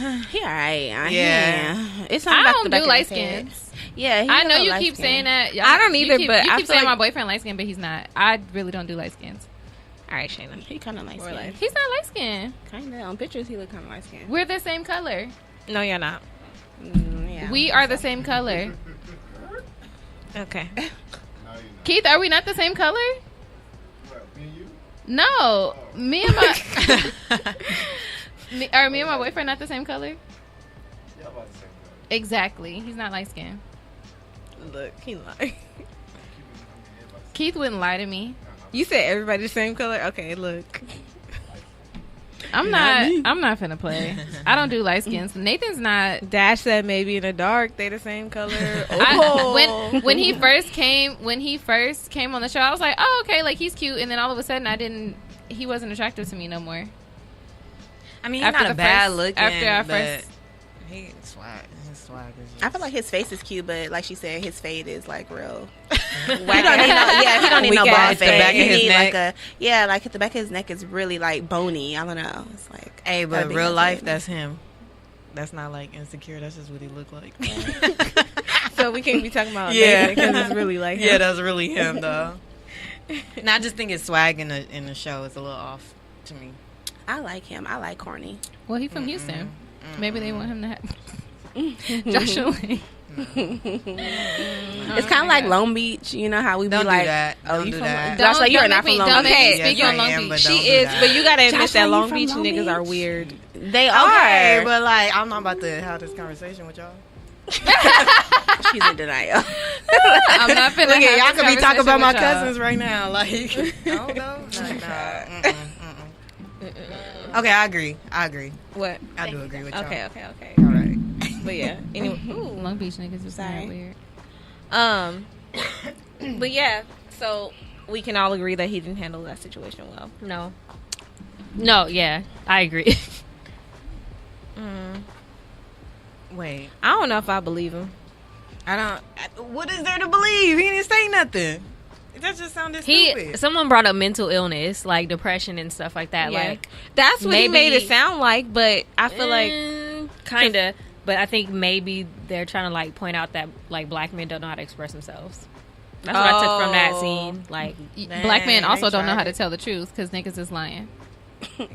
stuff. He alright. Yeah. Yeah. It's something I about don't the back do of light his head. skins. Yeah, he's I know a you light keep skin. saying that. I don't You either, keep, but you I keep feel saying my like- boyfriend light skin, but he's not. I really don't do light skins. All right, Shayna. He kind of light More skin. light. He's not light skin. Kind of on pictures, he look kind of light skin. We're the same color. No, you're not. Yeah. We are the same color. Okay. Keith, are we not the same color? No, me and my are me and my boyfriend not the same color? Exactly. He's not light skinned. Look, he lied. Keith wouldn't lie to me. You said everybody the same color? Okay, look. I'm not finna play. I don't do light skins. Nathan's not. Dash said maybe in the dark they the same color. When he first came on the show, I was like, oh, okay, like he's cute, and then all of a sudden he wasn't attractive to me no more. I mean, he's not a bad looking. after our but first He swag. His swag is just... I feel like his face is cute, but like she said, his fade is like real. He don't need he don't need no ball at the fade. back of He his need neck. like at the back of his neck is really like bony. I don't know. It's like, Hey, but that'd be real my life, thing. that's him. That's not like insecure. That's just what he look like. So we can't be talking about Yeah. because it's really like Yeah, that's really him though. And I just think his swag in the show is a little off to me. I like him. I like corny. Well, he's from Houston. Maybe they want him to have Joshua Lee. It's kind of like Long Beach. You know how we Don't be do like, that. oh, Don't you do from that. Josh? Like you're not from Long Don't Beach. make me Yes, speak I on Long am, Beach. but She don't do is, that. but you gotta admit Josh, that are you Long from Beach Long niggas are Beach? weird. They Okay, are. but like I'm not about to have this conversation with y'all. She's in denial. I'm not finna Look at have y'all this could be talking about my conversation cousins right now. Like, no. Okay, I agree. What? I do agree with y'all. Okay. All right. But yeah. Anyway. with y'all. Long Beach niggas is Sorry. weird. But yeah. So we can all agree that he didn't handle that situation well. No, yeah, I agree. Wait, I don't know if I believe him. what is there to believe? He didn't say nothing. That just sounded stupid. Someone brought up mental illness, like depression and stuff like that. Yeah. Like That's what he maybe- made it sound like, but I feel like kind of. But I think maybe they're trying to like point out that like black men don't know how to express themselves. That's what I took from that scene. Like, Black men also they don't know how tried to tell the truth because niggas is lying.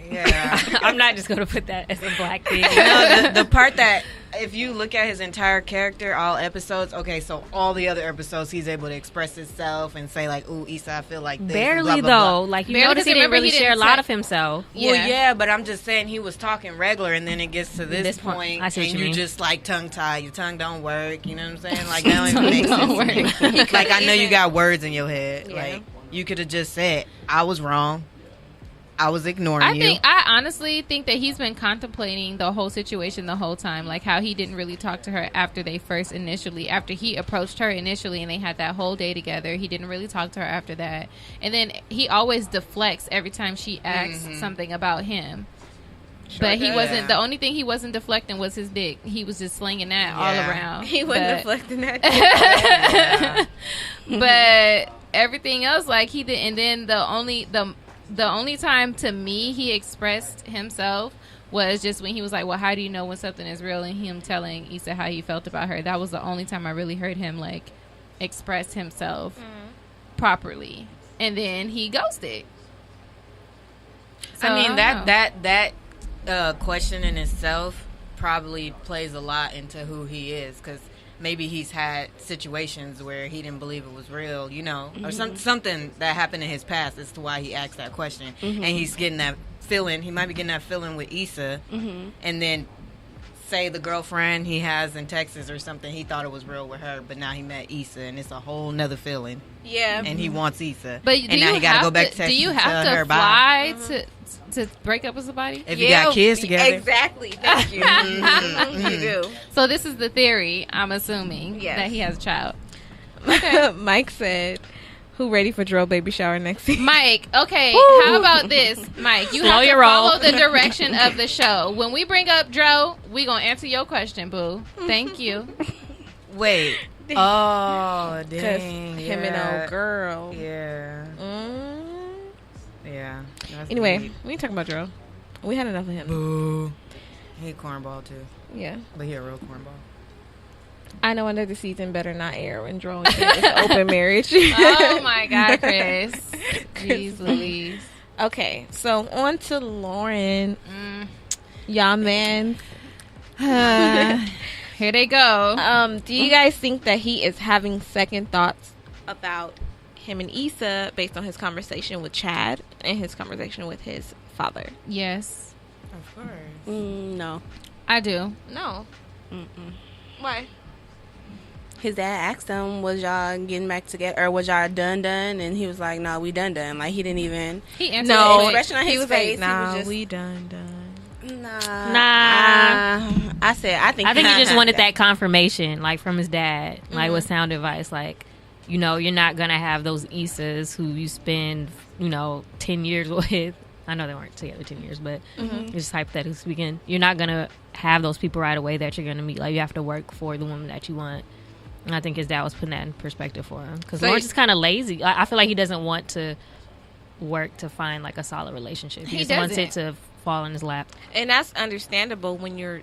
Yeah. I'm not just gonna put that as a black thing. No, the part that if you look at his entire character, all episodes, okay, so all the other episodes, he's able to express himself and say like, "Ooh, Issa, I feel like this." Barely blah, blah, though. blah. Like you Barely, notice he because didn't remember really he share a didn't lot say- of himself. Well, Yeah. yeah, but I'm just saying he was talking regular, and then it gets to this This point, point, I see what and you you mean. just like tongue tied. Your tongue don't work. You know what I'm saying? Like that don't even make Don't sense to me. work. Like I know you got words in your head. Yeah. Like you could have just said, "I was wrong. I was ignoring you." I honestly think that he's been contemplating the whole situation the whole time, like how he didn't really talk to her after he approached her initially and they had that whole day together. He didn't really talk to her after that. And then he always deflects every time she asks something about him. But he wasn't, the only thing he wasn't deflecting was his dick. He was just slinging that all Yeah. around. he wasn't But- deflecting that. but everything else, like he did. And then the only time to me he expressed himself was just when he was like, well, how do you know when something is real, and him telling Issa how he felt about her. That was the only time I really heard him like express himself properly. And then he ghosted. So, I mean don't know. that question in itself probably plays a lot into who he is, because maybe he's had situations where he didn't believe it was real, you know, or something that happened in his past as to why he asked that question, and he's getting that feeling. He might be getting that feeling with Issa, and then say the girlfriend he has in Texas or something, he thought it was real with her, but now he met Issa and it's a whole nother feeling, Yeah. and he wants Issa, But and now he got to go back to Texas. do you and have tell to her bye. fly to break up with somebody? If you got kids together. Exactly. Thank you. You do. So this is the theory, I'm assuming, Yes. that he has a child. Mike said, "Who ready for drill baby shower next season?" Mike, okay, how about this? Mike, you Slow have to your roll. follow the direction of the show. When we bring up Dro, we going to answer your question, boo. Thank you. Wait. Oh, Because dang. him and old girl. Yeah. Yeah. That's Anyway, deep. we ain't talking about Dro. We had enough of him. Boo. He a cornball too, Yeah. but he a real cornball. I know another season better not air when Dro and Kim is open marriage. Oh, my God, Chris. Jeez Louise. Okay, so on to Lauren. Y'all, man. Here they go. Do you guys think that he is having second thoughts about him and Issa based on his conversation with Chad and his conversation with his father? Yes, Of course. No. I do. No. Why? His dad asked him, was y'all getting back together, or was y'all done? And he was like, no, we done. Like, he didn't even. He answered No, it. expression on he his was face, like, he was "Nah, just- we done." Nah. I said, I think I think he just wanted that confirmation, like from his dad, like with sound advice, like, you know, you're not gonna have those Issas who you spend, 10 years with, I know they weren't together 10 years, but just hypothetically speaking, you're not going to have those people right away that you're going to meet. Like, you have to work for the woman that you want. And I think his dad was putting that in perspective for him. Because Lawrence is kind of lazy. I feel like he doesn't want to work to find, like, a solid relationship. He just wants it to fall in his lap. And that's understandable when you're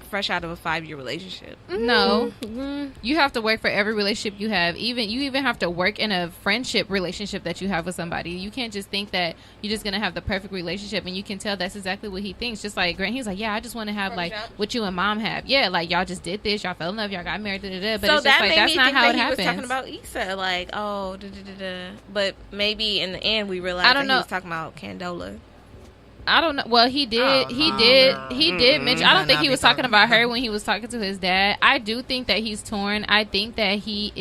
fresh out of a 5-year relationship. No, you have to work for every relationship you have. You even have to work in a friendship relationship that you have with somebody. You can't just think that you're just gonna have the perfect relationship, and you can tell that's exactly what he thinks. Just like Grant, he's like, yeah, I just want to have like what you and mom have. Yeah, like y'all just did this, y'all fell in love, y'all got married, da-da-da. But so it's just like that's not how it happens. He was talking about Issa, like, oh, da-da-da-da. But maybe in the end we realized that he was talking about Candola. I don't know. Well, he did mention. I don't think he was talking about her when he was talking to his dad. I do think that he's torn. I think that he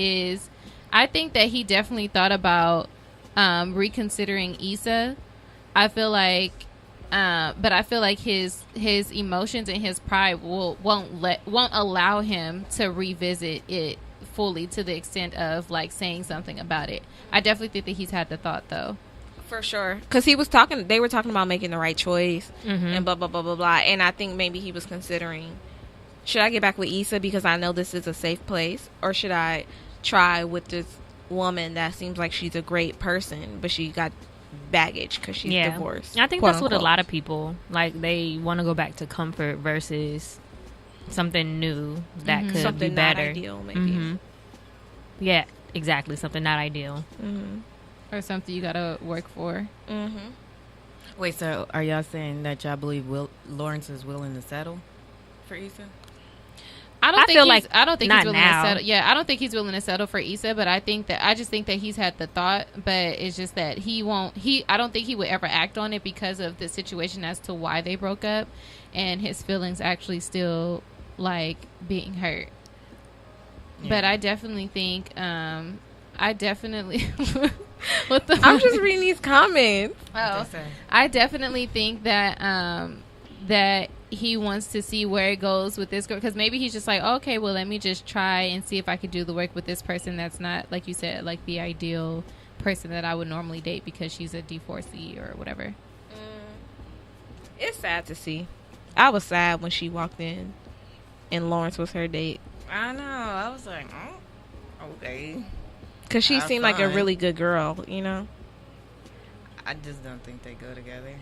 definitely thought about reconsidering Issa. I feel like, but I feel like his emotions and his pride won't allow him to revisit it fully to the extent of like saying something about it. I definitely think that he's had the thought though. For sure. Because they were talking about making the right choice and blah, blah, blah, blah, blah. And I think maybe he was considering, should I get back with Issa because I know this is a safe place? Or should I try with this woman that seems like she's a great person, but she got baggage because she's divorced? I think that's what a lot of people, like, they want to go back to comfort versus something new that could something be better. Not ideal, maybe. Yeah, exactly. Something not ideal. Or something you gotta work for. Wait, so are y'all saying that y'all believe Lawrence is willing to settle for Issa? I don't think he's willing now. to settle. Yeah, I don't think he's willing to settle for Issa, but I just think that he's had the thought, but it's just that I don't think he would ever act on it because of the situation as to why they broke up and his feelings actually still like being hurt. Yeah. But I definitely think what the I'm just reading these comments. Oh, I definitely think that that he wants to see where it goes with this girl, because maybe he's just like, okay, well, let me just try and see if I could do the work with this person that's not, like you said, like the ideal person that I would normally date because she's a D4C or whatever. It's sad to see. I was sad when she walked in and Lawrence was her date. I know. I was like, oh, okay. Because she seemed like a really good girl, you know? I just don't think they go together.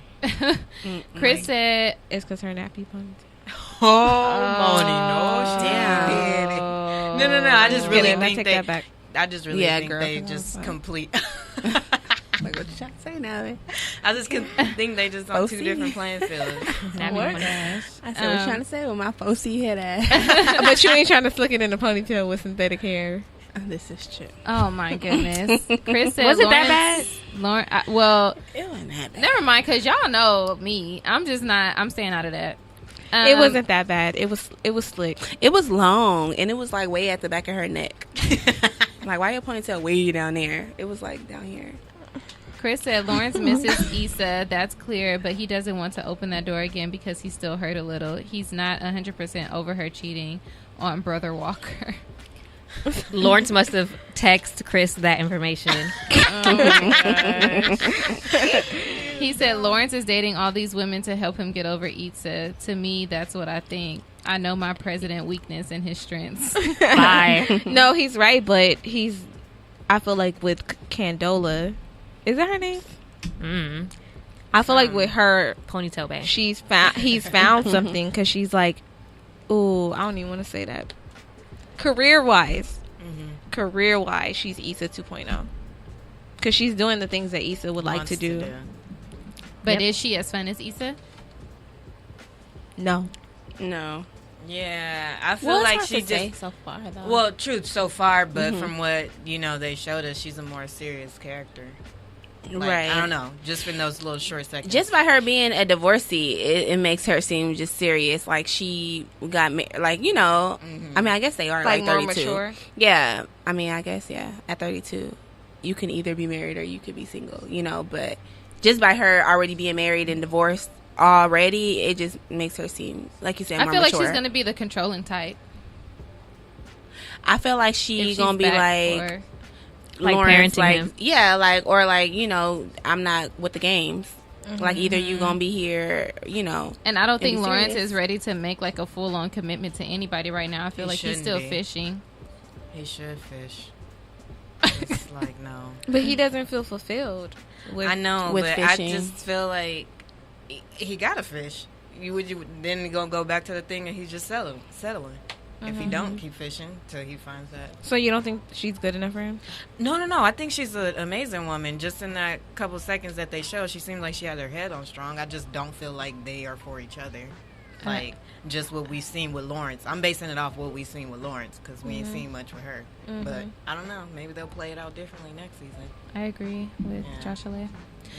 Chris said it's because her nappy ponytail. Moni, no. Damn. No. I just really think that back. I just really think they just complete. Like, what you trying to say now? Then? I just think they just on two different playing fields. What? I said, what you trying to say with my 4C head ass? But you ain't trying to flick it in a ponytail with synthetic hair. This is true. Oh my goodness. Chris said, was it that bad? Lauren, well, it wasn't that bad. Never mind, because y'all know me. I'm staying out of that. It wasn't that bad. It was slick. It was long, and it was like way at the back of her neck. Like, why your ponytail way down there? It was like down here. Chris said Lawrence misses Issa. That's clear, but he doesn't want to open that door again because he's still hurt a little. He's not 100% over her cheating on Brother Walker. Lawrence must have texted Chris that information. Oh my gosh. He said Lawrence is dating all these women to help him get over Issa. To me, that's what I think. I know my president weakness and his strengths. Bye. No, he's right, but I feel like with Candola, is that her name? I feel like with her ponytail bag, he's found something because she's like, ooh, I don't even want to say that. Career-wise, she's Issa 2.0 because she's doing the things that Issa would like to do. But is she as fun as Issa? No. Yeah, I feel like she just so far though. Well, true so far, but from what they showed us, she's a more serious character. Like, right. I don't know. Just in those little short seconds. Just by her being a divorcee, it makes her seem just serious. Like she got like, I mean, I guess they are like 32. More mature. Yeah. I mean, I guess, yeah. At 32, you can either be married or you could be single, but just by her already being married and divorced already, it just makes her seem, like you said, more mature. I feel like she's going to be the controlling type. I feel like she's going to be like Lawrence, parenting him. Yeah, or I'm not with the games. Like either you gonna be here, you know. And I don't think be Lawrence serious. is ready to make like a full on commitment to anybody right now. I feel He like he's shouldn't still be. fishing. He should fish. It's like no. But he doesn't feel fulfilled. With, I know, with but fishing. I just feel like he gotta fish. You then gonna go back to the thing and he's just settling. If he don't keep fishing till he finds that. So you don't think she's good enough for him? No. I think she's an amazing woman. Just in that couple seconds that they show, she seemed like she had her head on strong. I just don't feel like they are for each other. Like just what we've seen with Lawrence. I'm basing it off what we've seen with Lawrence because we ain't seen much with her. But I don't know. Maybe they'll play it out differently next season. I agree with Yeah. Josh Alea.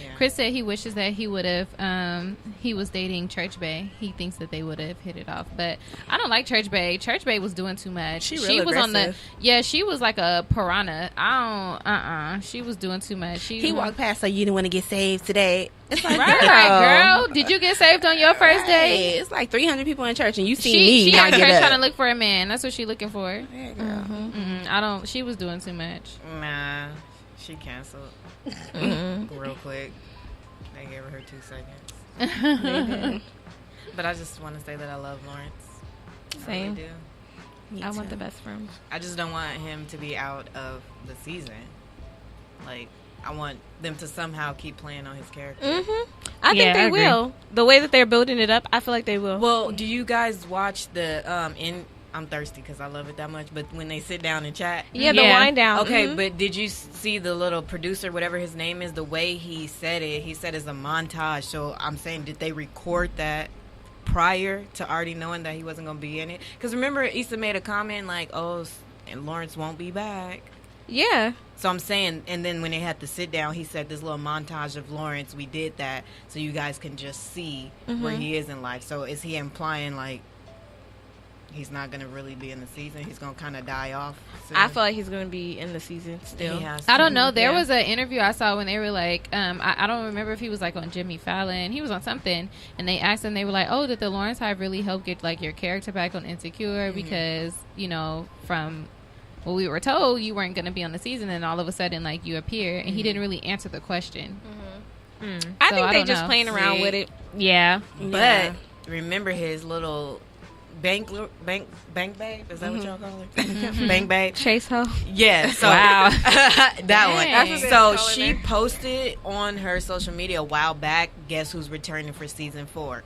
Yeah. Chris said he wishes that he would have. He was dating Church Bay. He thinks that they would have hit it off, but I don't like Church Bay. Church Bay was doing too much. She real was on the. aggressive. Yeah, she was like a piranha. I don't. She was doing too much. He walked past, so you didn't want to get saved today. It's like, Right, girl. Did you get saved on your first Hey, date? it's like 300 people in church, and you see She me at not church get trying to up. look for a man. That's what she looking for. Yeah, girl. I don't. She was doing too much. Nah, she canceled real quick. They gave her 2 seconds. But I just want to say that I love Lawrence. I really Same. do. Me I want too. the best for him. I just don't want him to be out of the season. Like, I want them to somehow keep playing on his character. I Yeah, think I they agree. will. The way that they're building it up, I feel like they will. Well, do you guys watch the I'm thirsty because I love it that much. But when they sit down and chat, yeah, the Yeah. wind down. okay. Mhm. But did you see the little producer, whatever his name is, the way he said it? He said it's a montage. So I'm saying, did they record that prior to already knowing that he wasn't going to be in it? Because remember, Issa made a comment like, "Oh, and Lawrence won't be back." Yeah. So I'm saying, and then when they had to sit down, he said this little montage of Lawrence. We did that so you guys can just see where he is in life. So is he implying like he's not going to really be in the season? He's going to kind of die off soon? I feel like he's going to be in the season still. He has I don't to. know. There Yeah. was an interview I saw when they were like, I don't remember if he was like on Jimmy Fallon. He was on something, and they asked him. They were like, "Oh, did the Lawrence Hive really help get like your character back on Insecure? Because you know from what we were told, you weren't going to be on the season, and all of a sudden, like you appear." And he didn't really answer the question. I So think I they don't just know. playing around See? with it. Yeah. But remember his little bank babe? Is that what y'all call her? Bank babe? Chase Ho. Yeah. So Wow. that Dang. one. That's what So they call she it. posted on her social media a while back. Guess who's returning for season 4?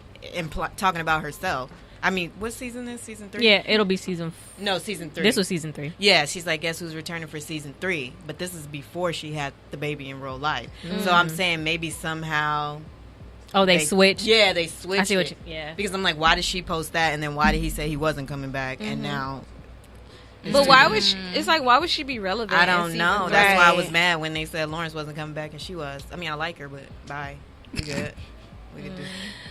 Talking about herself. I mean, what season is season 3? Yeah, it'll be season. No, season 3. This was season 3. Yeah, she's like, guess who's returning for season 3? But this is before she had the baby in real life. So I'm saying maybe somehow Oh, they switched. Yeah, they switched. I see what it. you. Yeah. Because I'm like, why did she post that? And then why did he say he wasn't coming back? And now. But why would she, it's like, why would she be relevant? I in don't season know. three? That's why I was Right. mad when they said Lawrence wasn't coming back and she was. I mean, I like her, but bye. We good. We could do,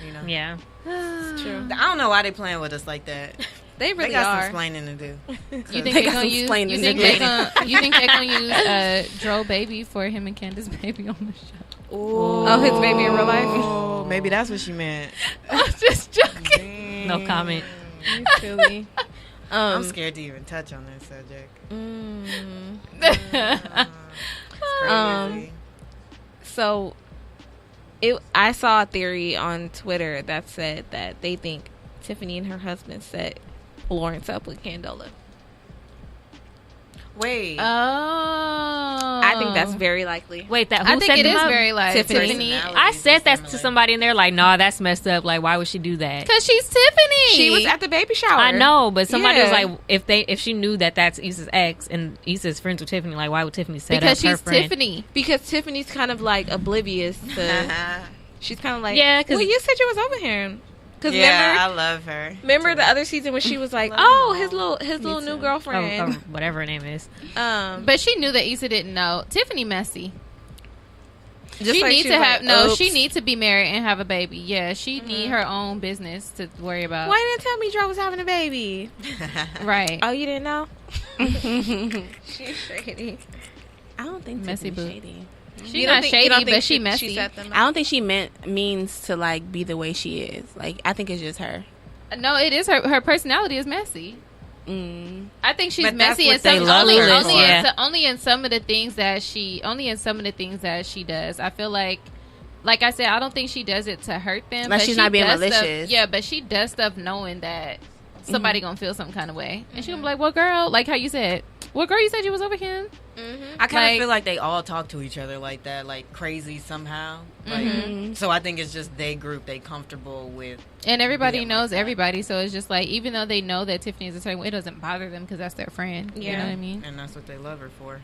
you know. Yeah. It's true. I don't know why they playing with us like that. They They really got some are. explaining to do. You think They they're got gonna some use? explaining You to think do. they're gonna? You think they're gonna use Dro Baby for him and Candace Baby on the show? Oh, his baby in real life? Oh, maybe that's what she meant. I'm just joking. No comment. You silly. I'm scared to even touch on this subject. Crazy. So, I saw a theory on Twitter that said that they think Tiffany and her husband set Lawrence up with Candola. Wait. I think that's very likely. Wait, that who I think set it them is up? very like Tiffany. Tiffany. I said that to somebody and they're like, "Nah, that's messed up. Like, why would she do that?" Because she's Tiffany. She was at the baby shower. I know, but somebody was Yeah. like, if she knew that that's Issa's ex and Issa's friends with Tiffany, like, why would Tiffany set because up her she's friend? Tiffany. Because Tiffany's kind of like oblivious to. She's kind of like, Yeah, 'cause- well, you said you was over here. Because yeah, I love her. remember the other season when she was like, Love oh, her. his little new Or girlfriend. whatever her name is. But she knew that Issa didn't know. Tiffany messy. Just She like needs she to was have like, she oops. needs to be married and have a baby. Yeah, she need her own business to worry about. Why didn't tell me Dro was having a baby? Right. Oh, you didn't know? She's shady. I don't think Messy Tiffany's boo. shady. She's You don't not think- you shady, don't think but she messy. set them I don't think she means to like be the way she is. Like I think it's just her. No, it is her personality is messy. I think she's But that's messy what in some they love only, her only, for. in, only in some of the things that she does. I feel like like I said, I don't think she does it to hurt them. Like but she's she not being does stuff- malicious. yeah, but she does stuff knowing that somebody gonna feel some kind of way, and she gonna be like, "Well, girl, like how you said, well, girl, you said you was over him." I kind of Like- feel like they all talk to each other like that, like crazy somehow. Like, so I think it's just they group, they comfortable with. And everybody being knows like that. everybody, so it's just like, even though they know that Tiffany is a certain way, it doesn't bother them because that's their friend. You know Yeah. what I mean? And that's what they love her for.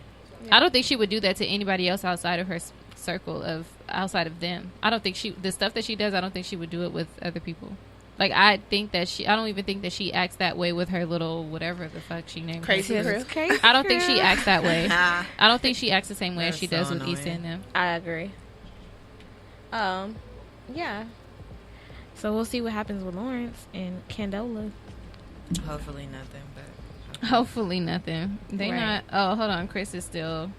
I don't think she would do that to anybody else outside of her circle of outside of them. I don't think the stuff that she does, I don't think she would do it with other people. Like, I don't even think that she acts that way with her little whatever the fuck she named Crazy her. crew. I don't think she acts that way. Nah. I don't think she acts the same way as That's she so does with annoying. Issa and them. I agree. Yeah. So we'll see what happens with Lawrence and Candola. Hopefully nothing, but Hopefully nothing. They Right. not. Oh, hold on. Chris is still.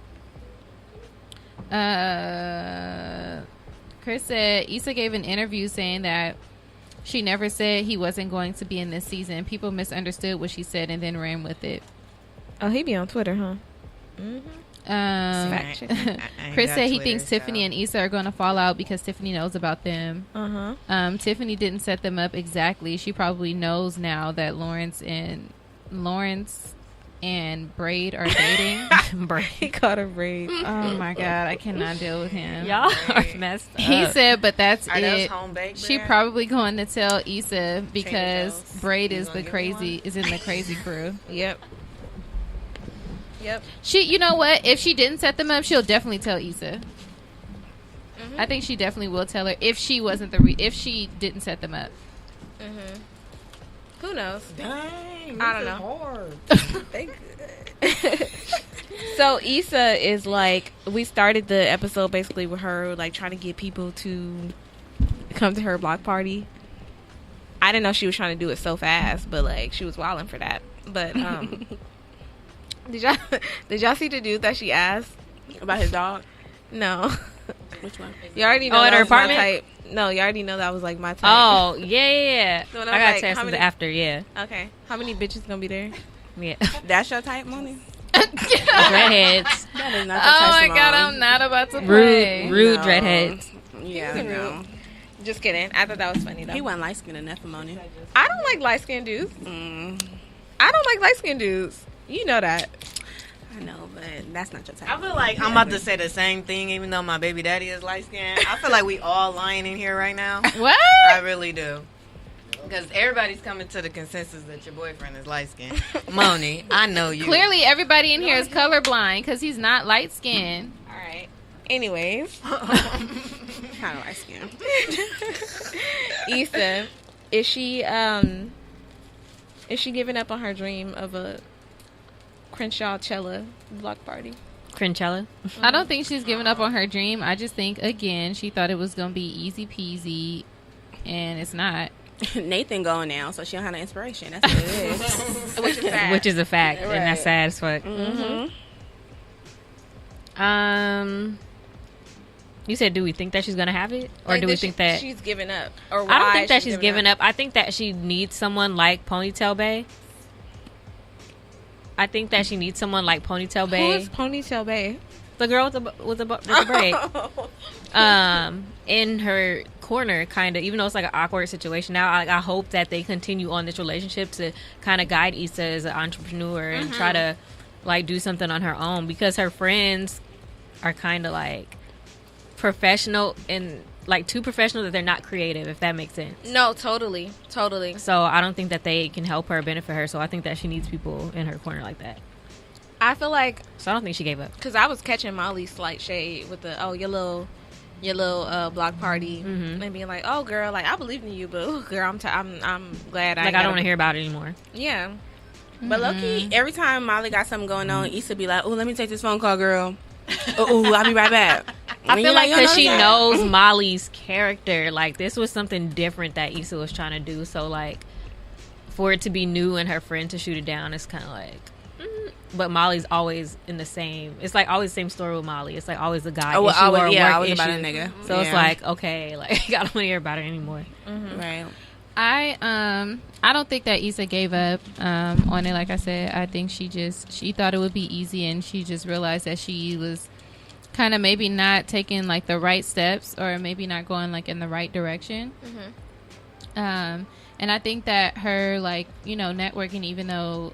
Chris said Issa gave an interview saying that she never said he wasn't going to be in this season. People misunderstood what she said and then ran with it. Oh, he be on Twitter, huh? Fact check. I ain't Chris got said he Twitter, thinks Tiffany so- and Issa are going to fall out because Tiffany knows about them. Tiffany didn't set them up exactly. She probably knows now that Lawrence and Braid are dating. He caught a braid. Oh my god, I cannot deal with him. Y'all are messed up. He said, but that's Are those it. home baked She bread? probably going to tell Issa because Joe's. Braid You is gonna the give me crazy is in the crazy crew. Yep. She, you know what? If she didn't set them up, she'll definitely tell Issa. I think she definitely will tell her if she wasn't if she didn't set them up. Who knows? Dang, I don't know. So Issa is like, we started the episode basically with her like trying to get people to come to her block party. I didn't know she was trying to do it so fast, but like she was wilding for that. But did y'all see the dude that she asked? About his dog. No. Which one? You already know Oh, at that her was my apartment? type. No, you already know that was like my type. Oh, yeah. So when I I'm got like, text how many- after, yeah. Okay. How many bitches gonna be there? Yeah. That's your type, Money? Dreadheads. That is not Oh your my type, god, Simone. I'm not about to play. Rude No. dreadheads. Yeah, no. Just kidding. I thought that was funny though. He wasn't light skinned enough for Money. I don't like light skinned dudes. Mm, I don't like light skinned dudes. You know that. I know, but that's not your type. I feel like I'm about to say the same thing, even though my baby daddy is light skinned. I feel like we all lying in here right now. What? I really do. Because everybody's coming to the consensus that your boyfriend is light skinned. Moni, I know you. Clearly, everybody in here is colorblind because he's not light skinned. All right. Anyways, Kind of light skinned. Issa, is she giving up on her dream of a Crenshaw Cella block party? Crinchella. I don't think she's giving up on her dream. I just think, again, she thought it was going to be easy peasy, and it's not. Nathan going now, so she don't have no inspiration. That's what it is. Which is sad. Which is a fact, and that's Right. sad as fuck. Mm-hmm. You said, do we think that she's gonna have it, or Like, do we that think that? she's giving up? Or I don't why think that she's giving up. I think that she needs someone like Ponytail Bay. I think that she needs someone like Ponytail Bay, Who's Ponytail Bay? the girl with the braid, in her corner, kind of. Even though it's like an awkward situation now, I hope that they continue on this relationship to kind of guide Issa as an entrepreneur and try to like do something on her own, because her friends are kind of like professional and like too professional that they're not creative, if that makes sense. No, totally. So I don't think that they can help her, benefit her. So I think that she needs people in her corner like that. I feel like, So I don't think she gave up. because I was catching Molly's slight shade with the your little block party, and being like, oh girl, like I believe in you, but ooh, girl, I'm glad Like I don't want to hear about it anymore. Yeah. But low-key, every time Molly got something going on, Issa be like, oh, let me take this phone call, girl. Oh, I'll be right back. I feel like you because know she that. knows Molly's character, like this was something different that Issa was trying to do. So like for it to be new and her friend to shoot it down, it's kind of like. But Molly's always in the same. It's like always the same story with Molly. It's like always the guy Oh, issue always, or yeah, work always issue. about a nigga. So it's Yeah. like okay, like I don't want to hear about it anymore. Right. I don't think that Issa gave up on it. Like I said, I think she thought it would be easy, and she just realized that she was kind of maybe not taking like the right steps, or maybe not going like in the right direction. And I think that her, like, you know, networking, even though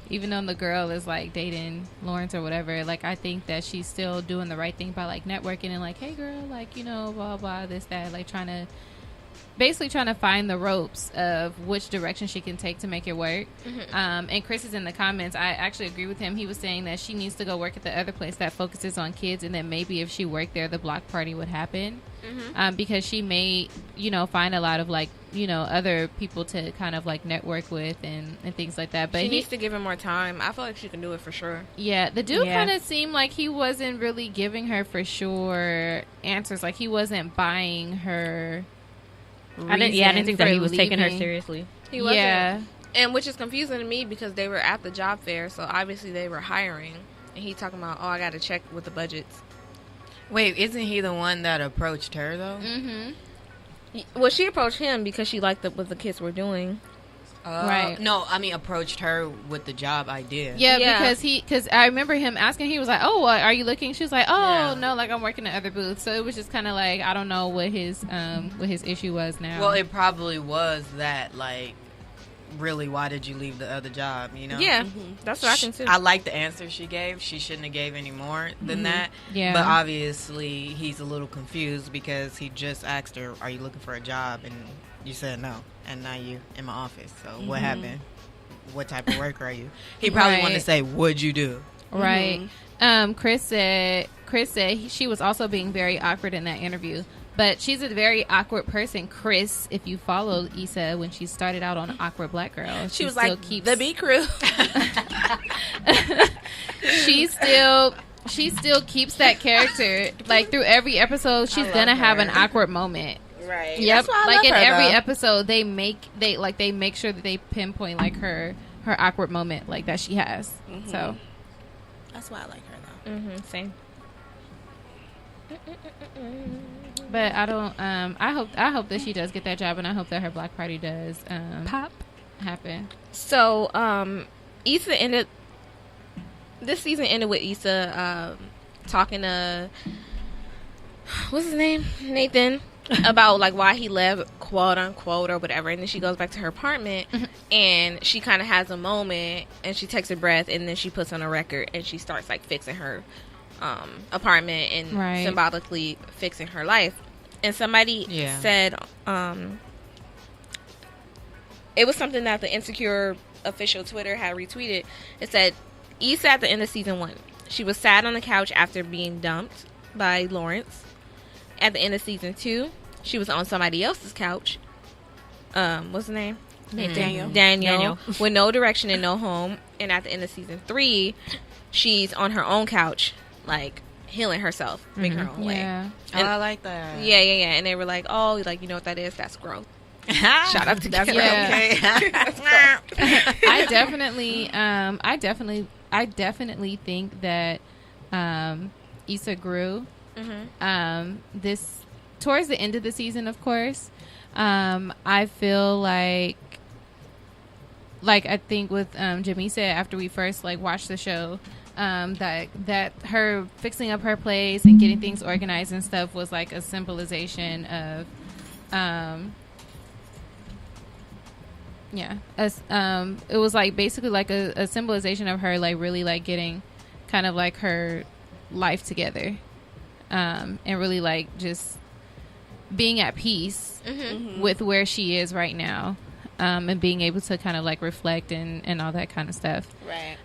even though the girl is like dating Lawrence or whatever, like, I think that she's still doing the right thing by like networking and like, hey girl, like, you know, blah blah, this that, like trying to find the ropes of which direction she can take to make it work. And Chris is in the comments. I actually agree with him. He was saying that she needs to go work at the other place that focuses on kids, and then maybe if she worked there, the block party would happen. Because she may, you know, find a lot of like, you know, other people to kind of like network with and things like that. But she needs to give him more time. I feel like she can do it for sure. Yeah, the dude kind of seemed like he wasn't really giving her for sure answers. Like he wasn't buying her. I didn't think that he was taking her seriously. He wasn't. Yeah. And which is confusing to me because they were at the job fair, so obviously they were hiring. And he talking about, oh, I got to check with the budgets. Wait, isn't he the one that approached her, though? Well, she approached him because she liked what the kids were doing. Right. No, I mean, approached her with the job idea. Yeah. Because I remember him asking, he was like, oh, are you looking? She was like, oh, no, like I'm working at other booths. So it was just kind of like, I don't know what his issue was now. Well, it probably was that, like, really, why did you leave the other job, you know? Yeah, that's what I consider. I like the answer she gave. She shouldn't have gave any more than that. Yeah. But obviously, he's a little confused because he just asked her, are you looking for a job? And you said no. And now you in my office. So what happened? What type of worker are you? He probably wanted to say, what'd you do? Right. Chris said she was also being very awkward in that interview. But she's a very awkward person. Chris, if you followed Issa when she started out on Awkward Black Girl, she was like, the B crew. she still keeps that character. Like through every episode, she's gonna have an awkward moment. Right. Yep. Like in her, every though. episode, they make sure that they pinpoint like her awkward moment like that she has. So that's why I like her though. Same. But I don't. I hope that she does get that job, and I hope that her block party does happen. So, Issa ended. This season ended with Issa talking to what's his name, Nathan, about like why he left, quote unquote, or whatever. And then she goes back to her apartment, and she kind of has a moment, and she takes a breath, and then she puts on a record, and she starts like fixing her apartment and symbolically fixing her life. And somebody said it was something that the Insecure official Twitter had retweeted. It said, Issa at the end of season 1, she was sad on the couch after being dumped by Lawrence. At the end of season 2, she was on somebody else's couch. What's his name? Daniel with no direction and no home. And at the end of season 3, she's on her own couch, like healing herself, making her own way. And, I like that. Yeah. And they were like, oh, like, you know what that is? That's growth. Shout out to that. I definitely think that Issa grew. This towards the end of the season, of course. I feel like I think with Jamie said after we first like watched the show, that her fixing up her place and getting things organized and stuff was like a symbolization of it was like basically like a symbolization of her like really like getting kind of like her life together, and really like just being at peace with where she is right now, and being able to kind of like reflect and all that kind of stuff. Right.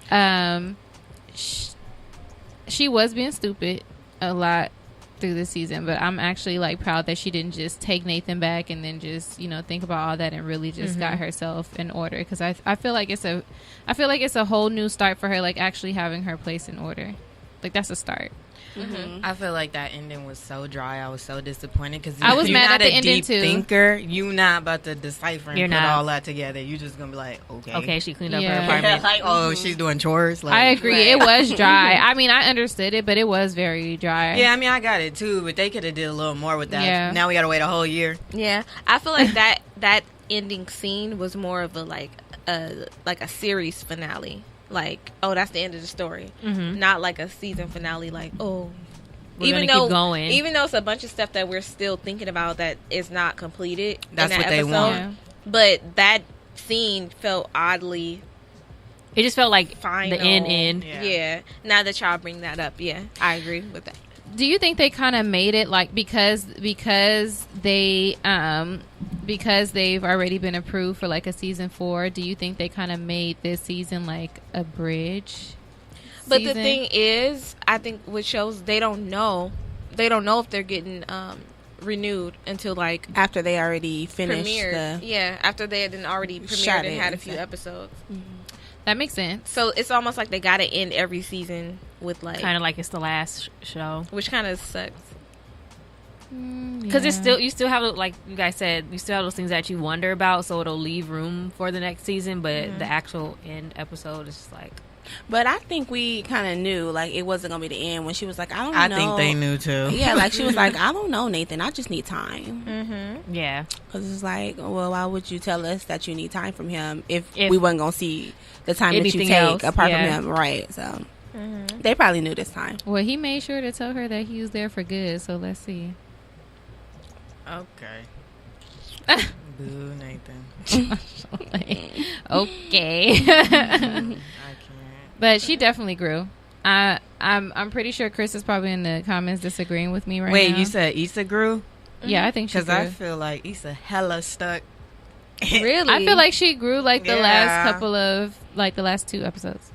She was being stupid a lot through the season, but I'm actually like proud that she didn't just take Nathan back and then just, you know, think about all that and really just got herself in order, because I feel like it's a whole new start for her, like actually having her place in order. Like that's a start. I feel like that ending was so dry. I was so disappointed because I was you're mad not at the a ending deep too. thinker. You not about to decipher and You're put not. all that together. You just gonna be like, okay, she cleaned up her Yeah. apartment. like, oh, she's doing chores. Like, I agree. It was dry. I mean, I understood it, but it was very dry. Yeah, I mean, I got it too, but they could have did a little more with that. Yeah. Now we got to wait a whole year. Yeah, I feel like that ending scene was more of a like a series finale. like, oh, that's the end of the story. Mhm. Not like a season finale, like, oh. We're gonna keep going. Even though it's a bunch of stuff that we're still thinking about that is not completed. That's in that what they episode, want. Yeah. But that scene felt oddly It just felt like final. the end. Yeah. Now that y'all bring that up, yeah, I agree with that. Do you think they kind of made it like because they've already been approved for like a season 4? Do you think they kind of made this season like a bridge? But the season? thing is, I think with shows they don't know if they're getting renewed until like After they already finished premiered. Yeah, after they had already Shot premiered and it had a and few stuff. episodes. That makes sense. So it's almost like they got to end every season with like, Kind of like it's the last show. which kind of sucks. Because it's still, you still have, like you guys said, you still have those things that you wonder about, so it'll leave room for the next season. But the actual end episode is just like, But I think we kind of knew, like, it wasn't going to be the end when she was like, I don't I know. think they knew too. Yeah, like, she was like, I don't know, Nathan. I just need time. Mm-hmm. yeah. Because it's like, well, why would you tell us that you need time from him if If we wasn't going to see the time that you anything take else, apart yeah. from him? Right. So they probably knew this time. Well, he made sure to tell her that he was there for good. So let's see. Okay. Boo, Nathan. Okay. I can't. But she definitely grew. I'm pretty sure Chris is probably in the comments disagreeing with me right Wait, now. you said Issa grew? Yeah, I think she Because grew. I feel like Issa hella stuck. Really? I feel like she grew like the Yeah. last couple of like the last 2 episodes.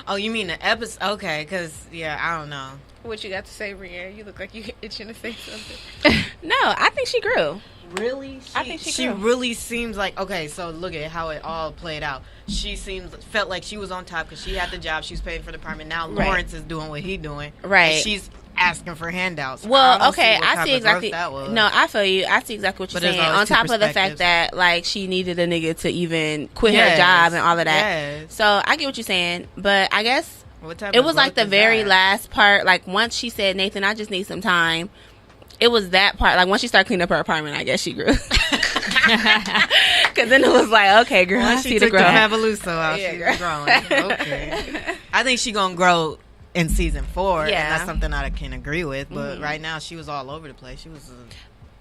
Oh, you mean the episode? Okay, because, yeah, I don't know. What you got to say, Brienne? You look like you itching to say something. No, I think she grew. Really? I think she she grew. really seems like, okay, so look at how it all played out. She felt like she was on top because she had the job. She was paying for the apartment. Now Right. Lawrence is doing what he doing. Right. And she's asking for handouts. I Well, don't okay, what I type see of growth exactly. that was. No, I feel you. I see exactly what you're But there's saying. always On two top of the fact perspectives. that, like, she needed a nigga to even quit her Yes. job and all of that. Yes. So I get what you're saying, but I guess What type it of was like growth the is very that? last part. Like, once she said, Nathan, I just need some time. It was that part. Like, once she started cleaning up her apartment, I guess she grew. Because then it was like, okay, girl, I Once see she the took the growth. Fabuloso out, Yeah, she's girl. growing. Okay. I think she's going to grow in season 4. Yeah. And that's something I can agree with. But right now, she was all over the place. She was...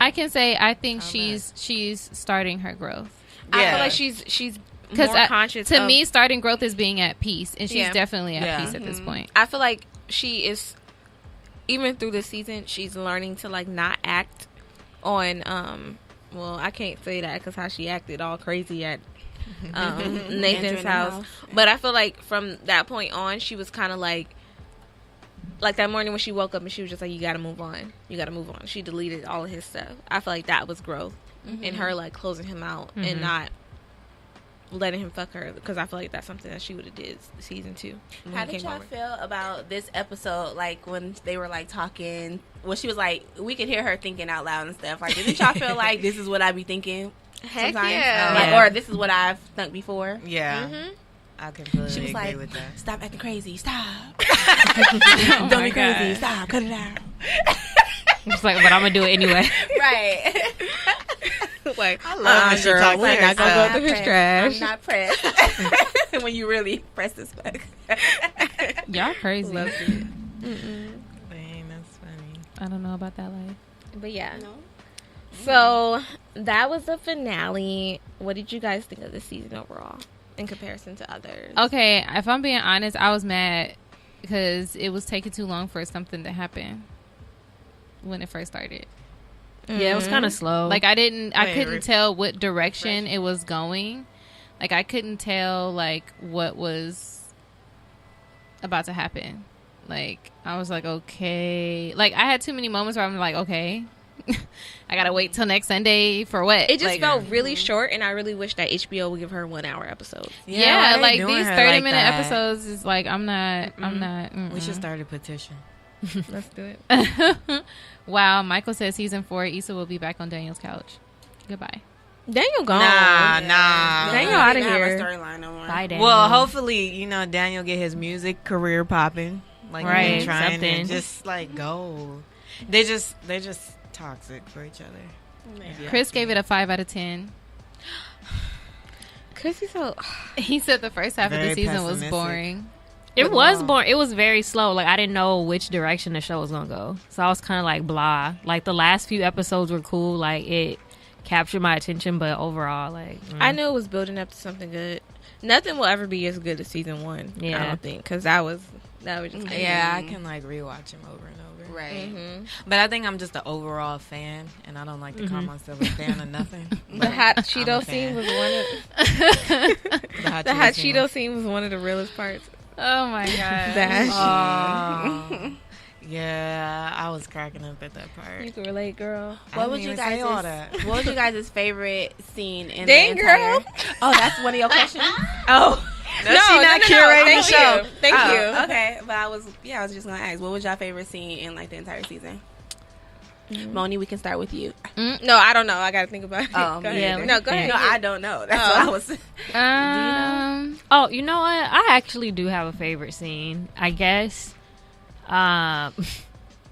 I can say I think How she's starting her growth. I Yeah. feel like she's Because more conscious. to of, me, starting growth is being at peace, and she's Yeah. definitely at Yeah. peace at this point. I feel like she is, even through the season, she's learning to like not act on. Well, I can't say that because how she acted all crazy at Andrew in Nathan's the house. house. But I feel like from that point on, she was kind of like that morning when she woke up and she was just like, "You got to move on. You got to move on." She deleted all of his stuff. I feel like that was growth in her, like closing him out and not letting him fuck her, because I feel like that's something that she would have did season 2. when How he did came y'all over. feel about this episode? Like, when they were like talking, when she was like, we could hear her thinking out loud and stuff. Like, didn't y'all feel like this is what I be thinking Heck sometimes? yeah. Like, Yeah. or this is what I've thought before? Yeah. I completely She was agree like, with that. stop acting crazy. Stop. Oh Don't my be crazy. God. Stop. Cut it out. It's like, but I'm gonna do it anyway. Right. Like, I love when she girl, talks we're to not gonna herself. go through his trash. I'm not pressed. When you really press this back. Y'all crazy. Dang, that's funny. I don't know about that life. But yeah. No. So that was the finale. What did you guys think of the season overall in comparison to others? Okay, if I'm being honest, I was mad because it was taking too long for something to happen when it first started. Yeah, it was kind of slow. Like I Wait, couldn't tell what direction it was going. Like I couldn't tell like what was about to happen. Like I was like, okay. Like I had too many moments where I'm like, okay, I gotta wait till next Sunday for what? It just like, felt really short, and I really wish that HBO would give her 1 hour episodes. yeah, why they like doing these her 30-minute that? episodes is like I'm not. We should start a petition. Let's do it. Wow, Michael says season 4, Issa will be back on Daniel's couch. Goodbye. Daniel gone. Nah. Daniel outta Didn't have a here. storyline no more. Bye, Daniel. Well, hopefully, Daniel get his music career popping. Like, Right, right, trying something. to just, like, go. They're just toxic for each other. Chris gave it a 5 out of 10. Chrissy's so. He said the first half of Very the season was pessimistic. boring. It was boring. It was very slow. Like, I didn't know which direction the show was gonna go, so I was kind of like blah. Like, the last few episodes were cool. Like, it captured my attention, but overall, like, I knew it was building up to something good. Nothing will ever be as good as season 1. I Yeah. don't think, because that was just Yeah, I can like rewatch him over and over. Right. Mm-hmm. But I think I'm just an overall fan, and I don't like to call myself a fan of nothing. The hot I'm Cheeto a scene fan. was one of the hot scene Cheeto scene was one of the realest parts. Oh my god. That Oh, yeah, I was cracking up at that part. you can relate, girl. What was you guys' all that? What was you guys' favorite scene in Dang, the entire? girl. Oh, that's one of your questions. Oh, No, she not curating Thank the show. you. Thank Oh, you. Okay, but I was just gonna ask, what was your favorite scene in like the entire season? Moni, we can start with you. No, I don't know. I gotta think about it. Oh, Go me ahead. neither. No, go ahead. No, I don't know. That's Oh. what I was. Oh, you know what? I actually do have a favorite scene, I guess.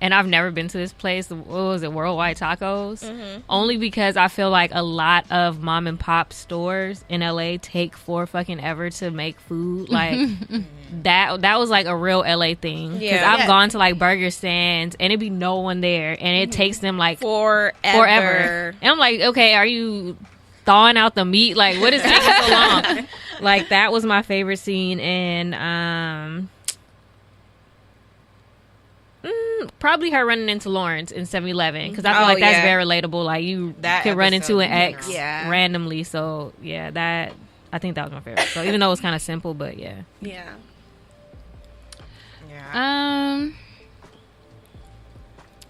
And I've never been to this place. What was it? Worldwide Tacos. Only because I feel like a lot of mom and pop stores in LA take for fucking ever to make food. Like that was like a real LA thing. Because Yeah. I've gone to like burger stands and it be no one there, and it takes them like forever. And I'm like, okay, are you thawing out the meat? Like, what is taking so long? Like, that was my favorite scene. And probably her running into Lawrence in 7-Eleven, because I feel like that's very relatable. Like, you That could run into episode an in ex general. randomly. So yeah, that, I think that was my favorite. So even though it was kind of simple, but yeah. Yeah. Yeah,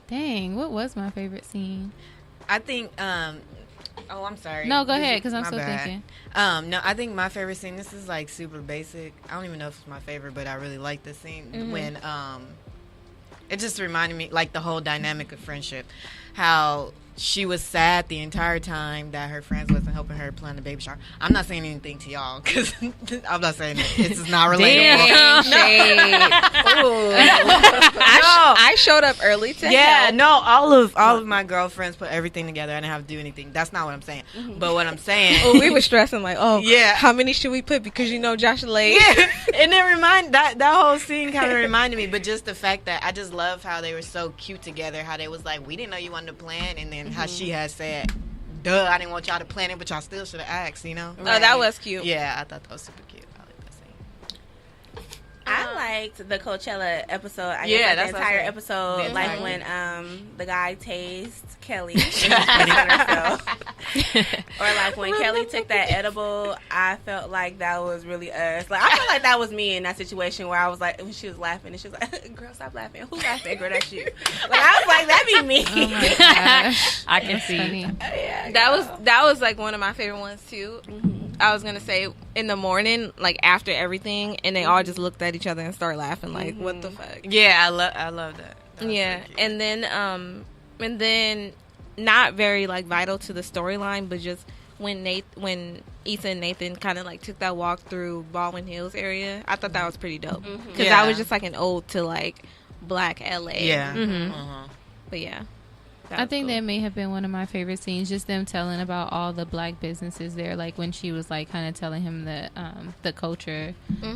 Dang, what was my favorite scene? I think. Oh, I'm sorry. No, go Did ahead, you- because I'm my still bad. thinking. No, I think my favorite scene. This is like super basic. I don't even know if it's my favorite, but I really like this scene when it just reminded me like the whole dynamic of friendship, how she was sad the entire time that her friends wasn't helping her plan the baby shower. I'm not saying anything to y'all because I'm not saying it. This is not relatable. Damn. I showed up early to Yeah, help. no, all of my girlfriends put everything together. I didn't have to do anything. That's not what I'm saying. But what I'm saying, Oh, we were stressing like, Yeah. how many should we put? Because Josh late. yeah, and it that whole scene kind of reminded me. But just the fact that I just love how they were so cute together. How they was like, we didn't know you wanted to plan, and then how she had said, "Duh, I didn't want y'all to plan it, but y'all still should have asked." You know? Oh, that was cute. Yeah, I thought that was super cute. I like that scene. I liked the Coachella episode. I Yeah, guess, like, that's the what I'm entire saying. episode, The like entire when the guy tased Kelly, and she pissed on herself. Or like when Kelly took that edible, I felt like that was really us. Like I felt like that was me in that situation where I was like, when she was laughing, and she was like, "Girl, stop laughing. Who laughing? Girl, that's you." Like I was like, that'd be me. Oh my gosh. I can see. Funny. Yeah, That was like one of my favorite ones too. I was gonna say in the morning, like after everything, and they all just looked at each other and started laughing, like, "What the fuck?" Yeah, I love that. That was Yeah, so cute. and then not very like vital to the storyline, but just when Issa and Nathan kind of like took that walk through Baldwin Hills area, I thought that was pretty dope because that was Yeah. just like an ode to like Black LA. Yeah. Mhm. Uh-huh. but yeah, I think that may have been one of my favorite scenes, just them telling about all the black businesses there, like when she was like kind of telling him the culture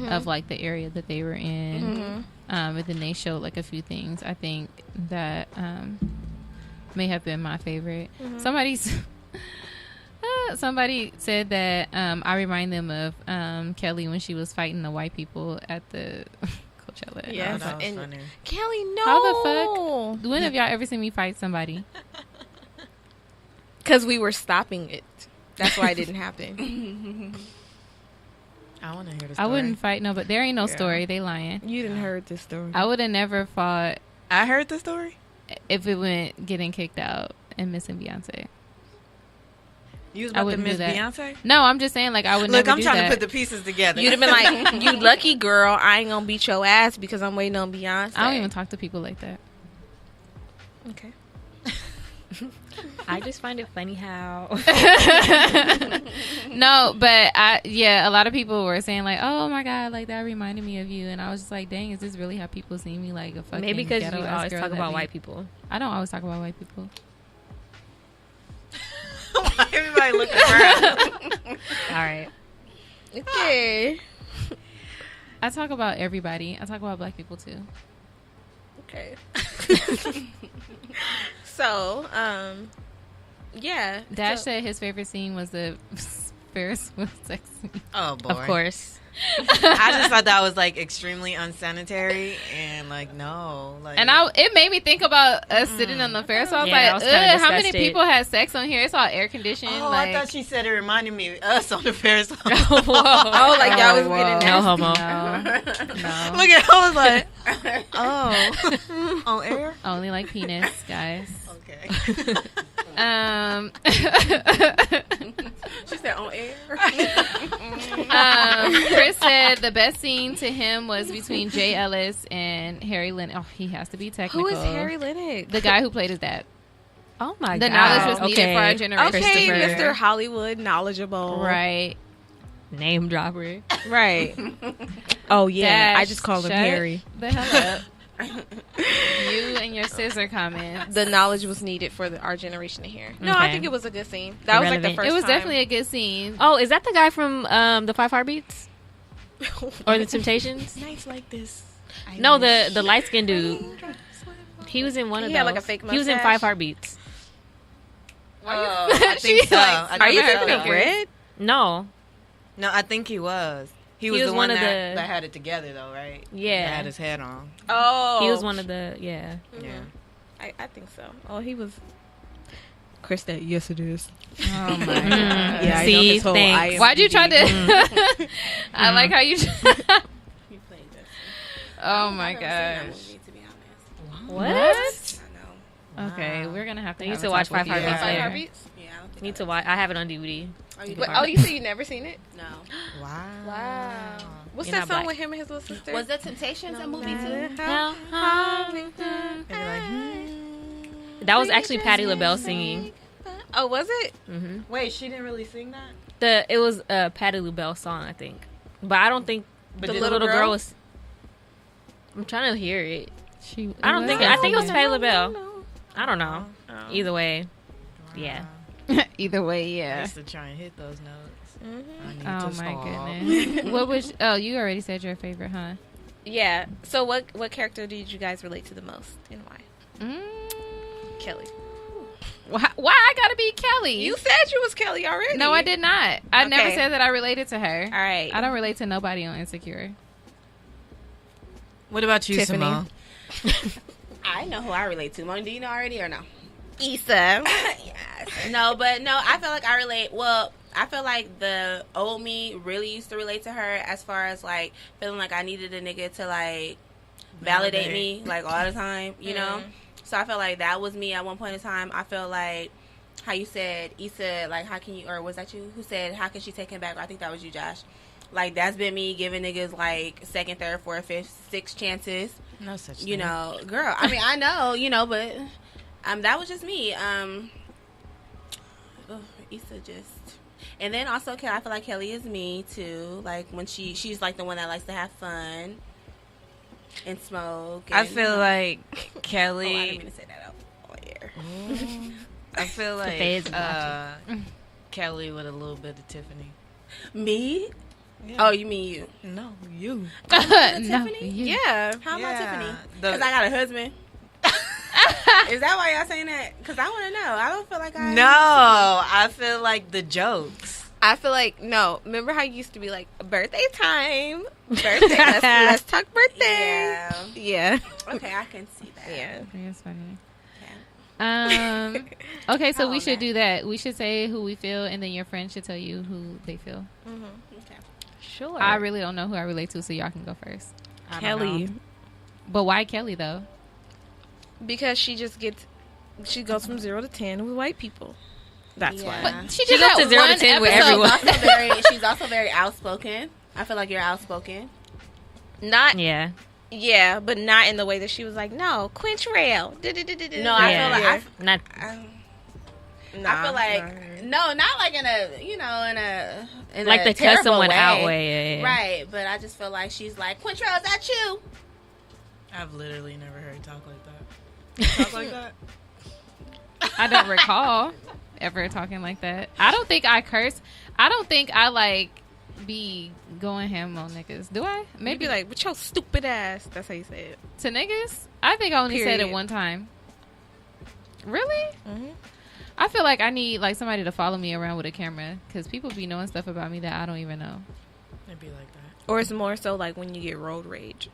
of like the area that they were in, and then they showed like a few things. I think that may have been my favorite. Somebody said that I remind them of Kelly when she was fighting the white people at the Coachella. Yeah. Oh, that was And- funny. Kelly, no. How the fuck? When have y'all ever seen me fight somebody? Because we were stopping it. That's why it didn't happen. I want to hear this. I wouldn't fight no, but there ain't no Yeah. story. They lying. You didn't heard this story. I would have never fought I heard the story. if it went getting kicked out and missing Beyonce. You was I about to wouldn't do miss that. Beyonce. No, I'm just saying, like, I would Look, never I'm do trying that. to put the pieces together. You'd have been like, "You lucky girl, I ain't gonna beat your ass because I'm waiting on Beyonce." I don't even talk to people like that. Okay. I just find it funny how No, but a lot of people were saying like, "Oh my god, like that reminded me of you," and I was just like, "Dang, is this really how people see me? Like a fucking maybe because you ghetto-ass always girl talk that about be-" white people. I don't always talk about white people. Why everybody looking around? All right. Okay. I talk about everybody. I talk about black people too. Okay. So, yeah. Dash so, said his favorite scene was the Ferris wheel sex scene. Oh boy. Of course. I just thought that was like extremely unsanitary and like no. Like And it made me think about us sitting on the Ferris wheel. I was Yeah, I like, was kinda how many disgusted. people had sex on here? It's all air conditioned. Oh, like, I thought she said it reminded me of us on the Ferris wheel. oh, like y'all was getting No nasty. homo. no. Look at I was like, oh, on air. Only like penis, guys. Okay. She said on air. Chris said the best scene to him was between Jay Ellis and Harry Lynn. Oh, he has to be technical. Who is Harry Lennox? The guy who played his dad. Oh my The god. knowledge was needed for our generation. Okay, Christopher. Mr. Hollywood, knowledgeable. Right. Name dropper. Right. Oh, yeah. Dash, I just call him shut Harry. The hell up. You and your scissor comments. The knowledge was needed for our generation to hear. No, I Okay. think it was a good scene. That was like the Irrelevant. first It was time. definitely a good scene. Oh, is that the guy from the 5 Heartbeats or the Temptations? Nights like this. No, the light skinned dude. He was in one of He those. had, like, a fake He was in mustache? 5 Heartbeats. Oh, I think She's so. like, I Are you think thinking so. of Red? No. No, I think he was. He was was the one one of that, the- that had it together though, right? Yeah. That had his head on. Oh. He was one of the yeah. Yeah. I think so. Oh, he was. Chris said, yes, it is. Oh my god. Yeah, I know See, his whole thanks. IMDb. Why'd you try to? I like how you. You played this. Oh my I've never seen that gosh. movie, to be honest. What? I know. Okay, we're gonna have to. You need have to a watch talk with 5 you Heartbeats after. later. Heartbeats? Yeah, I don't think Need I to watch. I have it on DVD. Oh, you Wait, did. oh, you said you never seen it? No. Wow. Wow. What's You're that not song black. with him and his little sister? Was the Temptations a movie too? No. They'd be like, That was actually Patti LaBelle singing. Oh, was it? hmm Wait, she didn't really sing that? It was a Patti LaBelle song, I think, but I don't think But the did- little girl was. I'm trying to hear it. She, I don't think. I think it was Patti LaBelle. I don't know. Oh. Either way, yeah. Either way, I yeah. used to try and hit those notes. I need Oh to my stop. goodness. What was? Oh, you already said your favorite, huh? Yeah. So what character did you guys relate to the most and why? Kelly. Why I gotta be Kelly? You said you was Kelly already. No, I did not. I never Okay. said that I related to her. All right. I don't relate to nobody on Insecure. What about you, Tiffany. Simone? I know who I relate to. Mom, do you know already or no? Issa. Yes. No, but no, I feel like I relate. Well, I feel like the old me really used to relate to her as far as like feeling like I needed a nigga to like validate me like all the time, you know? So I feel like that was me at one point in time. I feel like how you said, Issa, like, how can you, or was that you who said, how can she take him back? Or I think that was you, Josh. Like, that's been me giving niggas like second, third, fourth, fifth, sixth chances. No such thing. You know, girl. I mean, I know, you know, but that was just me. Issa just, and then also, I feel like Kelly is me too. Like when she's like the one that likes to have fun and smoke. And, I feel like oh, I didn't Kelly. mean to say that out here. I feel like feds are Kelly with a little bit of Tiffany. Me? Yeah. Oh, you mean you? No, you. no, Tiffany? you- Yeah. How am I Yeah. Tiffany? The- Because I got a husband. Is that why y'all saying that? Because I want to know. I don't feel like I. No, I feel like the jokes. I feel like no. Remember how you used to be like birthday time? Birthday. let's talk birthday. Yeah. Yeah. Okay, I can see that. Yeah. That's funny. Okay. Okay, so How we on should that? do that. We should say who we feel, and then your friend should tell you who they feel. Okay. Sure. I really don't know who I relate to, so y'all can go first. I don't Kelly. know. But why Kelly though? Because she goes from 0 to 10 with white people. That's Yeah. why. But she She just goes had to 0 to one 10 with episode. everyone. She's also very outspoken. I feel like you're outspoken. Not Yeah. yeah, but not in the way that she was like, no, quench rail. No, No, I Yeah. feel like Not. I feel like no, not like in a Like a to cuss terrible someone way. out way. Yeah. Right? But I just feel like she's like, Quintrell, is that you? I've literally never heard talk like that. Talk like that? I don't recall ever talking like that. I don't think I curse. I don't think I like be going ham on niggas. Do I? Maybe Maybe like, with your stupid ass. That's how you say it. to niggas. I think I only said it Period. one time. Really? Mm-hmm. I feel like I need like somebody to follow me around with a camera because people be knowing stuff about me that I don't even know. It'd be like that. Or it's more so like when you get road rage.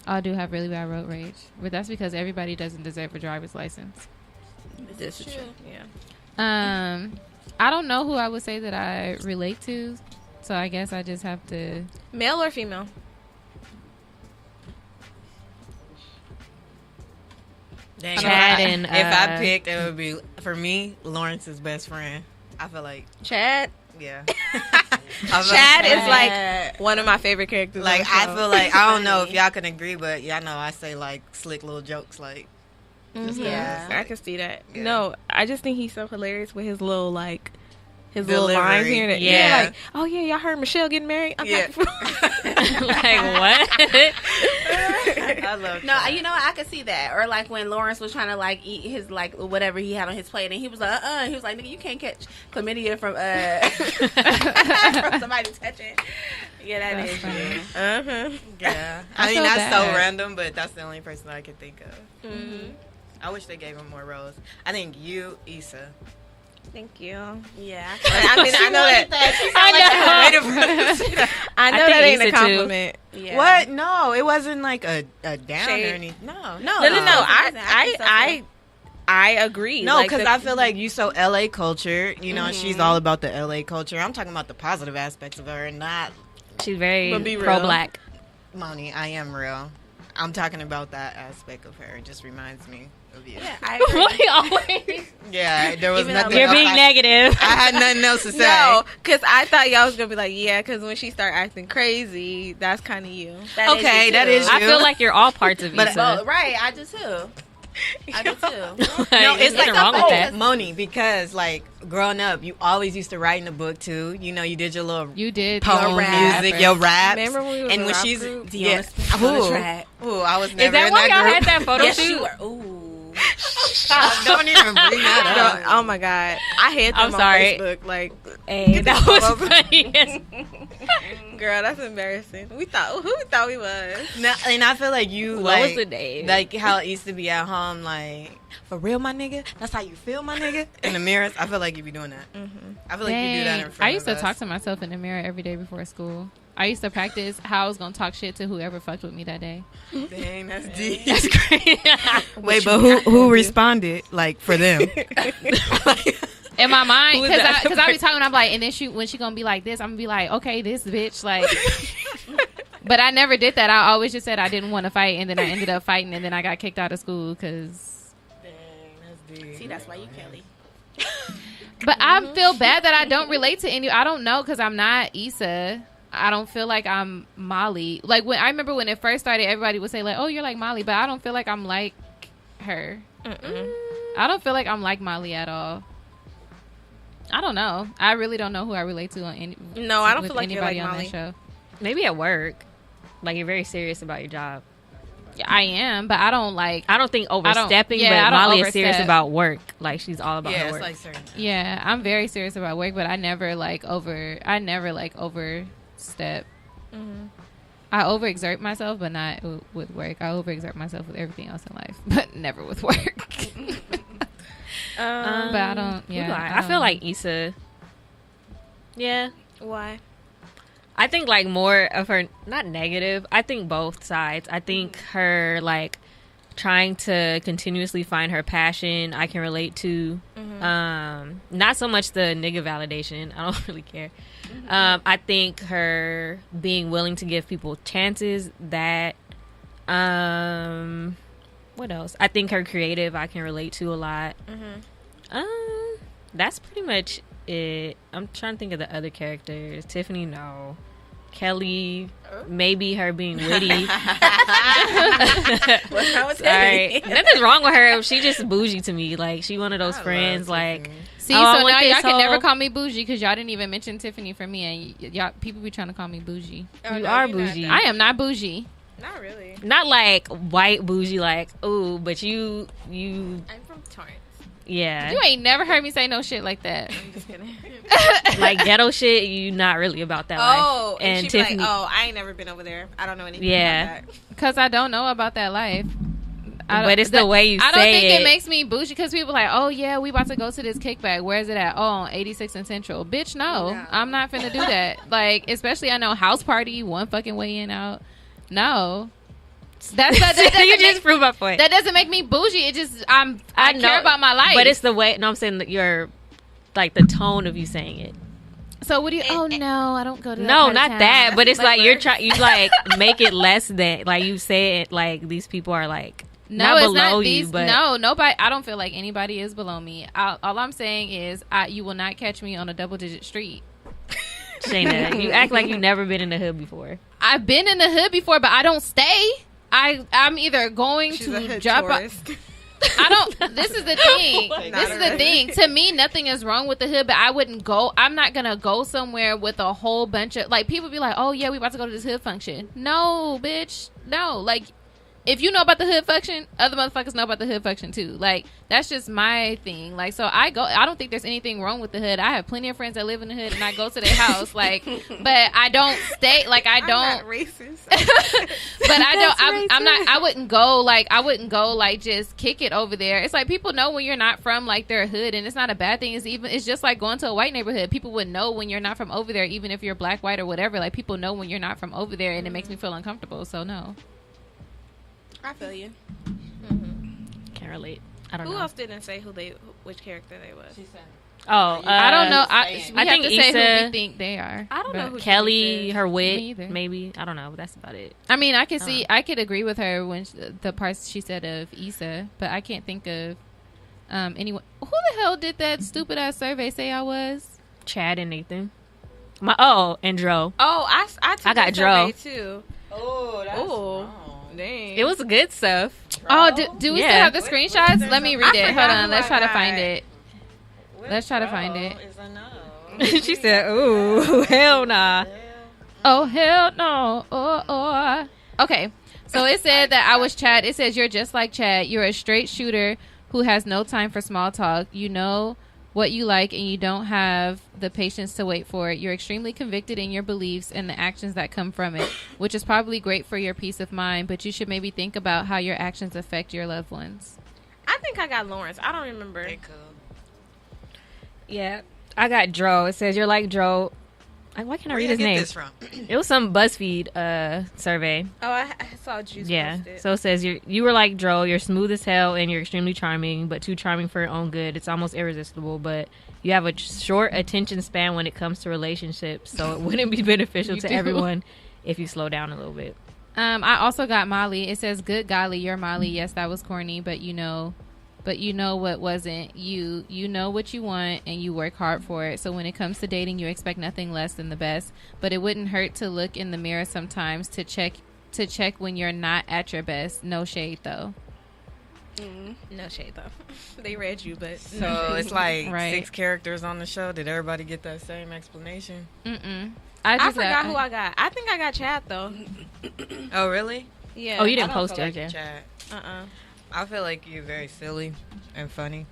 I do have really bad road rage, but that's because everybody doesn't deserve a driver's license. This is true. Yeah. I don't know who I would say that I relate to, so I guess I just have to. Male or female? Dang, Chad if I- and, if I picked, it would be for me Lawrence's best friend. I feel like, Chad. yeah. Chad is like one of my favorite characters. Like on the I show. feel like I don't know if y'all can agree, but y'all know I say like slick little jokes like. Yeah. I can see that. Yeah. No, I just think he's so hilarious with his little like his Delivery. little lines here. And there. Yeah. Like, oh yeah, y'all heard Michelle getting married? I'm Yeah. Like what? I love. No, you know what? I could see that. Or like when Lawrence was trying to like eat his like whatever he had on his plate, and he was like, he was like, nigga, you can't catch chlamydia from from somebody touching. Yeah, that is. Uh-huh. Yeah, I I mean feel that's so bad. random, but that's the only person I can think of. Mm-hmm. I wish they gave him more roles. I think you, Issa. Thank you. Yeah. I mean, I know that. I know I that think ain't a Issa, too. compliment. Yeah. What? No, it wasn't like a down Shade. or anything. No, No, No. think so, I agree. No, Like, because the- I feel like you so LA culture. You know, she's all about the LA culture. I'm talking about the positive aspects of her, and not She's very But be real. pro-black. Moni. I am real. I'm talking about that aspect of her. It just reminds me of you. Yeah, I agree. Why always? Yeah, there was Even though nothing. You're else being I negative. had nothing else to say. No, because I thought y'all was gonna be like, yeah, because when she started acting crazy, that's kind of you. That is Okay, you that too. is I feel like you're all parts of But- Issa. Well, right, I do too. I do too. Like, No, there's it's like nothing wrong with that. Moni, because like growing up, you always used to write in the book too. You know, you did your little You did poem rap. music, your raps. Remember when we was and a when rap she's group? yeah, on the track. Ooh, I was never Is that in why that y'all group. had that photo Yes, shoot? you were. Ooh. Don't even bring that No, up. oh my god, I had them I'm sorry. on Facebook. Like, Hey, that was funny. girl, that's embarrassing. Who we thought we was? No, and I feel like you What like was the name? like how it used to be at home, like for real, my nigga. That's how you feel, my nigga. In the mirrors, I feel like you be doing that. I feel like you do that in Dang. front I used of to us. talk to myself in the mirror every day before school. I used to practice how I was gonna talk shit to whoever fucked with me that day. Dang, that's deep. That's crazy. Wait, but who responded like for them? In my mind, Who is that? because I be talking, I'm like, and then when she gonna be like this, I'm gonna be like, okay, this bitch, like. But I never did that. I always just said I didn't want to fight, and then I ended up fighting, and then I got kicked out of school because. See, that's why you Kelly. But I feel bad that I don't relate to any. I don't know because I'm not Issa. I don't feel like I'm Molly. Like when I remember when it first started, everybody would say like, "Oh, you're like Molly," but I don't feel like I'm like her. I don't feel like I'm like Molly at all. I don't know. I really don't know who I relate to on any. No, I don't with feel like you're anybody like on Molly. that show. Maybe at work. Like, you're very serious about your job. Yeah, I am, but I don't like. I don't think overstepping, yeah, I but don't Molly is serious overstep. about work. Like, she's all about Yeah, her it's work. like certain. Yeah, I'm very serious about work, but I never overstep. I overexert myself, but not with work. I overexert myself with everything else in life, but never with work. But I don't. Who Yeah, do I feel like Issa. Yeah. Why? I think like more of her, not negative. I think both sides. I think her like trying to continuously find her passion. I can relate to. Not so much the nigga validation. I don't really care. I think her being willing to give people chances. That. What else? I think her creative. I can relate to a lot. That's pretty much it. I'm trying to think of the other characters. Tiffany, no. Kelly, maybe her being witty. What's wrong with Sorry. Kelly? Nothing's wrong with her. She just bougie to me. Like, she one of those friends. Like, See, oh, I so want now this y'all can never whole- call me bougie because y'all didn't even mention Tiffany for me, and y'all people be trying to call me bougie. you are bougie. I am not bougie. Not really. Not like white bougie, like, ooh, but you, I'm from Torrance. Yeah. You ain't never heard me say no shit like that. I'm just kidding. Like ghetto shit, you not really about that Oh, life. and she'd Tiffany, be like, "Oh, I ain't never been over there. I don't know anything Yeah. about that." Because I don't know about that life. but it's the way you say it. I don't think it makes me bougie because people like, oh yeah, we about to go to this kickback. Where is it at? Oh, on 86 and Central. Bitch, no. I'm not finna do that. Like, especially I know house party, one fucking way in out. No. That you just proved my point. That doesn't make me bougie. It just I know, care about my life. But it's the way. No, I'm saying that you're like the tone of you saying it. So what do you? Oh no, I don't go to. That No, part of not town. that. But it's like you're trying. You like make it less than like you say it. Like these people are like No, not it's below not you. these. But No, nobody. I don't feel like anybody is below me. All I'm saying is, you will not catch me on a double-digit street. Shayna, you act like you've never been in the hood before. I've been in the hood before, but I don't stay. I'm either going She's a to hood drop. tourist. I don't. This is the thing. Not This is the already. thing. To me, nothing is wrong with the hood, but I wouldn't go. I'm not gonna go somewhere with a whole bunch of like people be like, oh yeah, we about to go to this hood function. No, bitch. No, like. If you know about the hood function, other motherfuckers know about the hood function too. Like, that's just my thing. Like, so I don't think there's anything wrong with the hood. I have plenty of friends that live in the hood and I go to their house. Like, but I don't stay, like, I I'm don't. not racist. But I don't, I'm not, I wouldn't go, like, just kick it over there. It's like, people know when you're not from, like, their hood, and it's not a bad thing. It's just like going to a white neighborhood. People would know when you're not from over there, even if you're black, white, or whatever. Like, people know when you're not from over there, and it makes me feel uncomfortable, so no. I feel you. Can't relate. I don't Who know. else didn't say which character they was? Oh, I don't know. I We think have to say who Issa- we think they are. I don't know but- who Kelly, her Me wit, either. maybe. I don't know, but that's about it. I mean, I could see, I could agree with her when the parts she said of Issa, but I can't think of anyone. Who the hell did that stupid ass survey say I was? Chad and Nathan. And Dro. Oh, I took I got the Dro. survey too. Oh, that's Ooh. wrong. Dang. It was good stuff. Oh, do we still Yeah. have the screenshots? Let me read I it. forgot Hold on, who let's I try to got. find it. Let's try to find it. Is a no. She said, "Ooh, hell nah." Oh hell no! Oh. Okay, so it said that I was Chad. It says you're just like Chad. You're a straight shooter who has no time for small talk. You know what you like and you don't have the patience to wait for it. You're extremely convicted in your beliefs and the actions that come from it, which is probably great for your peace of mind, but you should maybe think about how your actions affect your loved ones. I think I got Lawrence. I don't remember. They could. Yeah, I got Dro. It says you're like Dro. Why can't I Where read you his get name? this from? It was some BuzzFeed survey. Oh, I saw Juice Yeah. post it. So it says you were like Dro. You're smooth as hell and you're extremely charming, but too charming for your own good. It's almost irresistible, but you have a short attention span when it comes to relationships, so it wouldn't be beneficial to do. everyone if you slow down a little bit. I also got Molly. It says, good golly, you're Molly. Yes, that was corny, but you know what wasn't. You know what you want and you work hard for it. So when it comes to dating, you expect nothing less than the best, but it wouldn't hurt to look in the mirror sometimes to check when you're not at your best. No shade though. No shade though. They read you, but So it's like Right. 6 characters on the show. Did everybody get that same explanation? Mm-mm. I forgot who I got. I think I got Chad though. Oh, really? Yeah. Oh, you I didn't don't post feel it, like yeah. Chad. I feel like you're very silly and funny,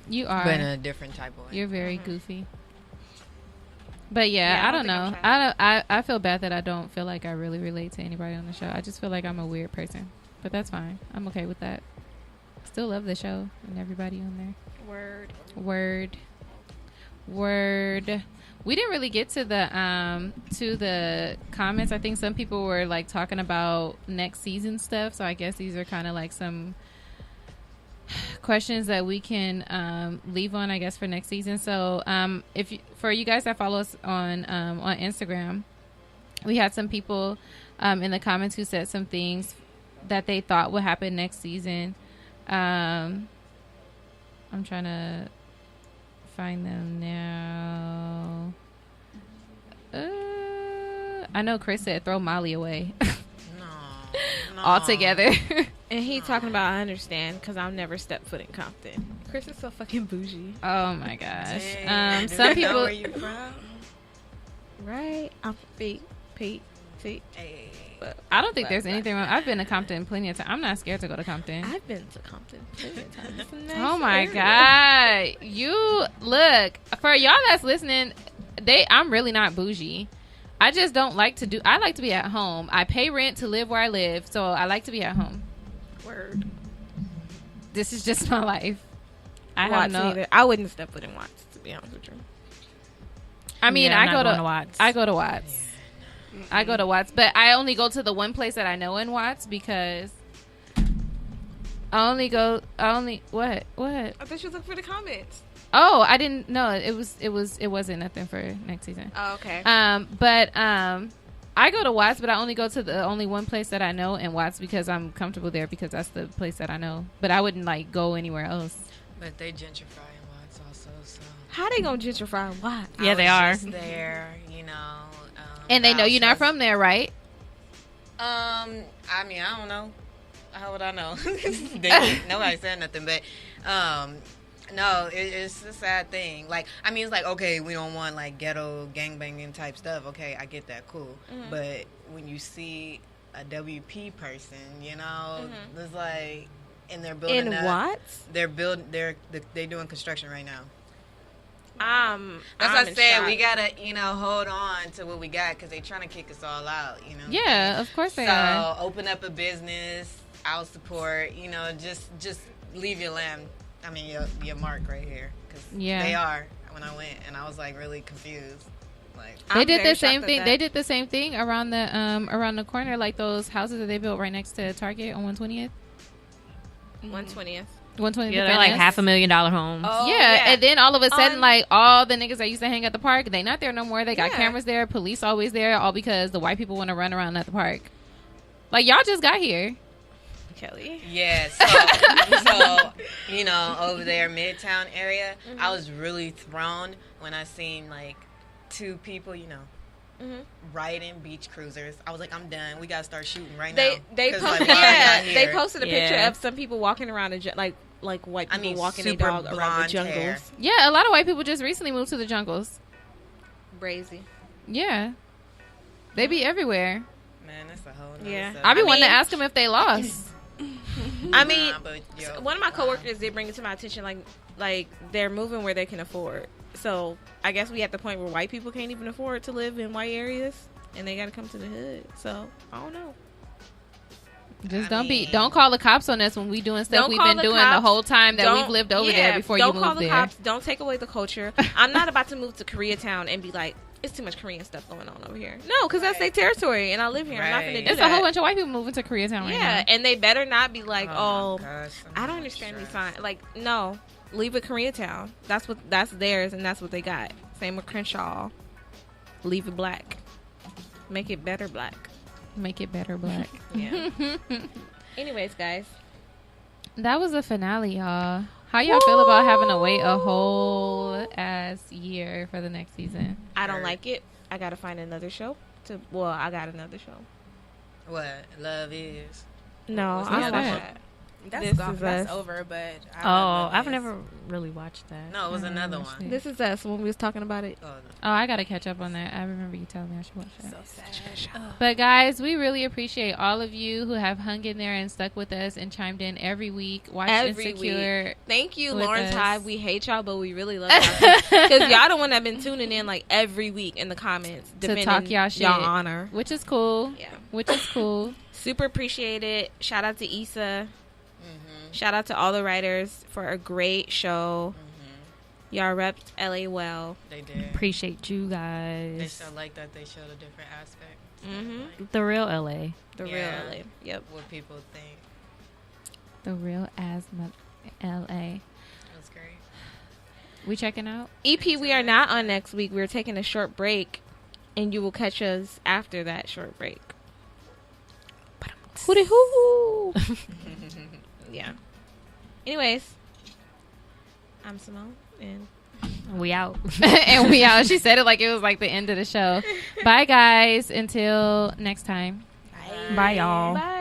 You are. but in a different type of way. You're very goofy. But yeah, Yeah, I I don't don't know. think I'm I feel bad that I don't feel like I really relate to anybody on the show. I just feel like I'm a weird person. But that's fine. I'm okay with that. Still love the show and everybody on there. Word. We didn't really get to the comments. I think some people were like talking about next season stuff. So I guess these are kind of like some questions that we can leave on, I guess, for next season. So for you guys that follow us on Instagram, we had some people in the comments who said some things that they thought would happen next season. I'm trying to find them now. I know Chris said throw Molly away No. altogether. And he talking about I understand because I'll never step foot in Compton. Chris is so fucking bougie. Oh my gosh. Dang, do Some they know people. where you from? Right? I'm Pete. Hey. But I don't think there's anything wrong. I've been to Compton plenty of times. I'm not scared to go to Compton. I've been to Compton plenty of times. It's a nice Oh my area. god! You look for y'all that's listening. I'm really not bougie. I just don't like to do. I like to be at home. I pay rent to live where I live, so I like to be at home. Word. This is just my life. I have Watts no. either. I wouldn't step foot in Watts, to be honest with you. I mean, Yeah, I'm I not go going to to Watts. I go to Watts. I go to Watts, but I only go to the one place that I know in Watts because what? I thought you was looking for the comments. Oh, I didn't know. It wasn't nothing for next season. Oh, okay. But I go to Watts, but I only go to the only one place that I know in Watts because I'm comfortable there because that's the place that I know. But I wouldn't like go anywhere else. But they gentrifying Watts also, so. How they gonna gentrify Watts? Yeah, they are. I was just there, you know. And they know you're not from there, right? I mean, I don't know. How would I know? Nobody said nothing, but no, it's a sad thing. Like, I mean, it's like, okay, we don't want like ghetto gangbanging type stuff. Okay, I get that, cool. Mm-hmm. But when you see a WP person, you know, it's like, and they're building In up, Watts? they're doing construction right now. That's That's what I said. We gotta, hold on to what we got because they trying to kick us all out. Yeah, of course they so are. open up a business. I'll support. Just leave your lamb. I mean your mark right here because they are. When I went and I was like really confused. Like They did the same thing. They did the same thing around the corner, like those houses that they built right next to Target on 120th. 120th. 120th. Yeah, they're like $500,000 homes. Oh, yeah, and then all of a sudden, On- like all the niggas that used to hang at the park, they not there no more. They got Yeah. cameras there, police always there, all because the white people want to run around at the park. Like y'all just got here. Kelly. yeah, so over there Midtown area, I was really thrown when I seen like two people, riding beach cruisers. I was like, I'm done. We gotta start shooting right now. They 'Cause, posted like, why are y'all they here? posted a picture Yeah. of some people walking around like white people walking their super dog around the blonde jungles. hair. Yeah, a lot of white people just recently moved to the jungles. Brazy. Yeah, they be everywhere. Man, that's a whole nother Yeah. subject. I be I wanting to mean- ask them if they lost. I mean, but, one of my coworkers did bring it to my attention, like they're moving where they can afford. So I guess we at the point where white people can't even afford to live in white areas, and they got to come to the hood. So I don't know. Just I mean- don't call the cops on us when we doing stuff Don't we've call been the doing the cops. whole time that we've Don't- lived over yeah, there before you don't call moved the there. cops. Don't take away the culture. I'm not about to move to Koreatown and be like, it's too much Korean stuff going on over here. No, because that's their territory, and I live here. I'm not going to Right. do There's that. a whole bunch of white people moving to Koreatown right Yeah, now. and they better not be like, oh, oh, my gosh, I don't understand these signs. Like, no, leave it Koreatown. That's theirs, and that's what they got. Same with Crenshaw. Leave it black. Make it better black. Make it better, black. Yeah. Anyways, guys, That was the finale, y'all. How y'all feel about having to wait a whole ass year for the next season? I don't like it. I gotta find another show. I got another show. What love is? No, What's I that? don't watch that. That's This gone. Is That's Us. over, but I've never really watched that. No, it was another one. This Is Us. When we was talking about it. Oh, no. Oh, I gotta catch up on that. I remember you telling me I should watch that. so sad. But guys, we really appreciate all of you who have hung in there and stuck with us and chimed in every week. Watch Every Insecure. Thank you, With Lauren us. Tide. We hate y'all, but we really love y'all. Because y'all the one that been tuning in like every week in the comments. To defending talk y'all shit. Y'all honor. Which is cool. Yeah. Which is cool. Super appreciate it. Shout out to Issa. Mm-hmm. Shout out to all the writers for a great show. Mm-hmm. Y'all repped LA well. They did. Appreciate you They guys. so like that they showed a different aspect. Mm-hmm. The real LA. The Yeah. real LA. Yep. What people think. The real asthma LA. That's great. We checking out? EP, we are not on next week. We're taking a short break, and you will catch us after that short break. Hooty hoo! Yeah. Anyways, I'm Simone, and We out. And we out. She said it like it was like the end of the show. Bye guys. Until next time. Bye, y'all. bye.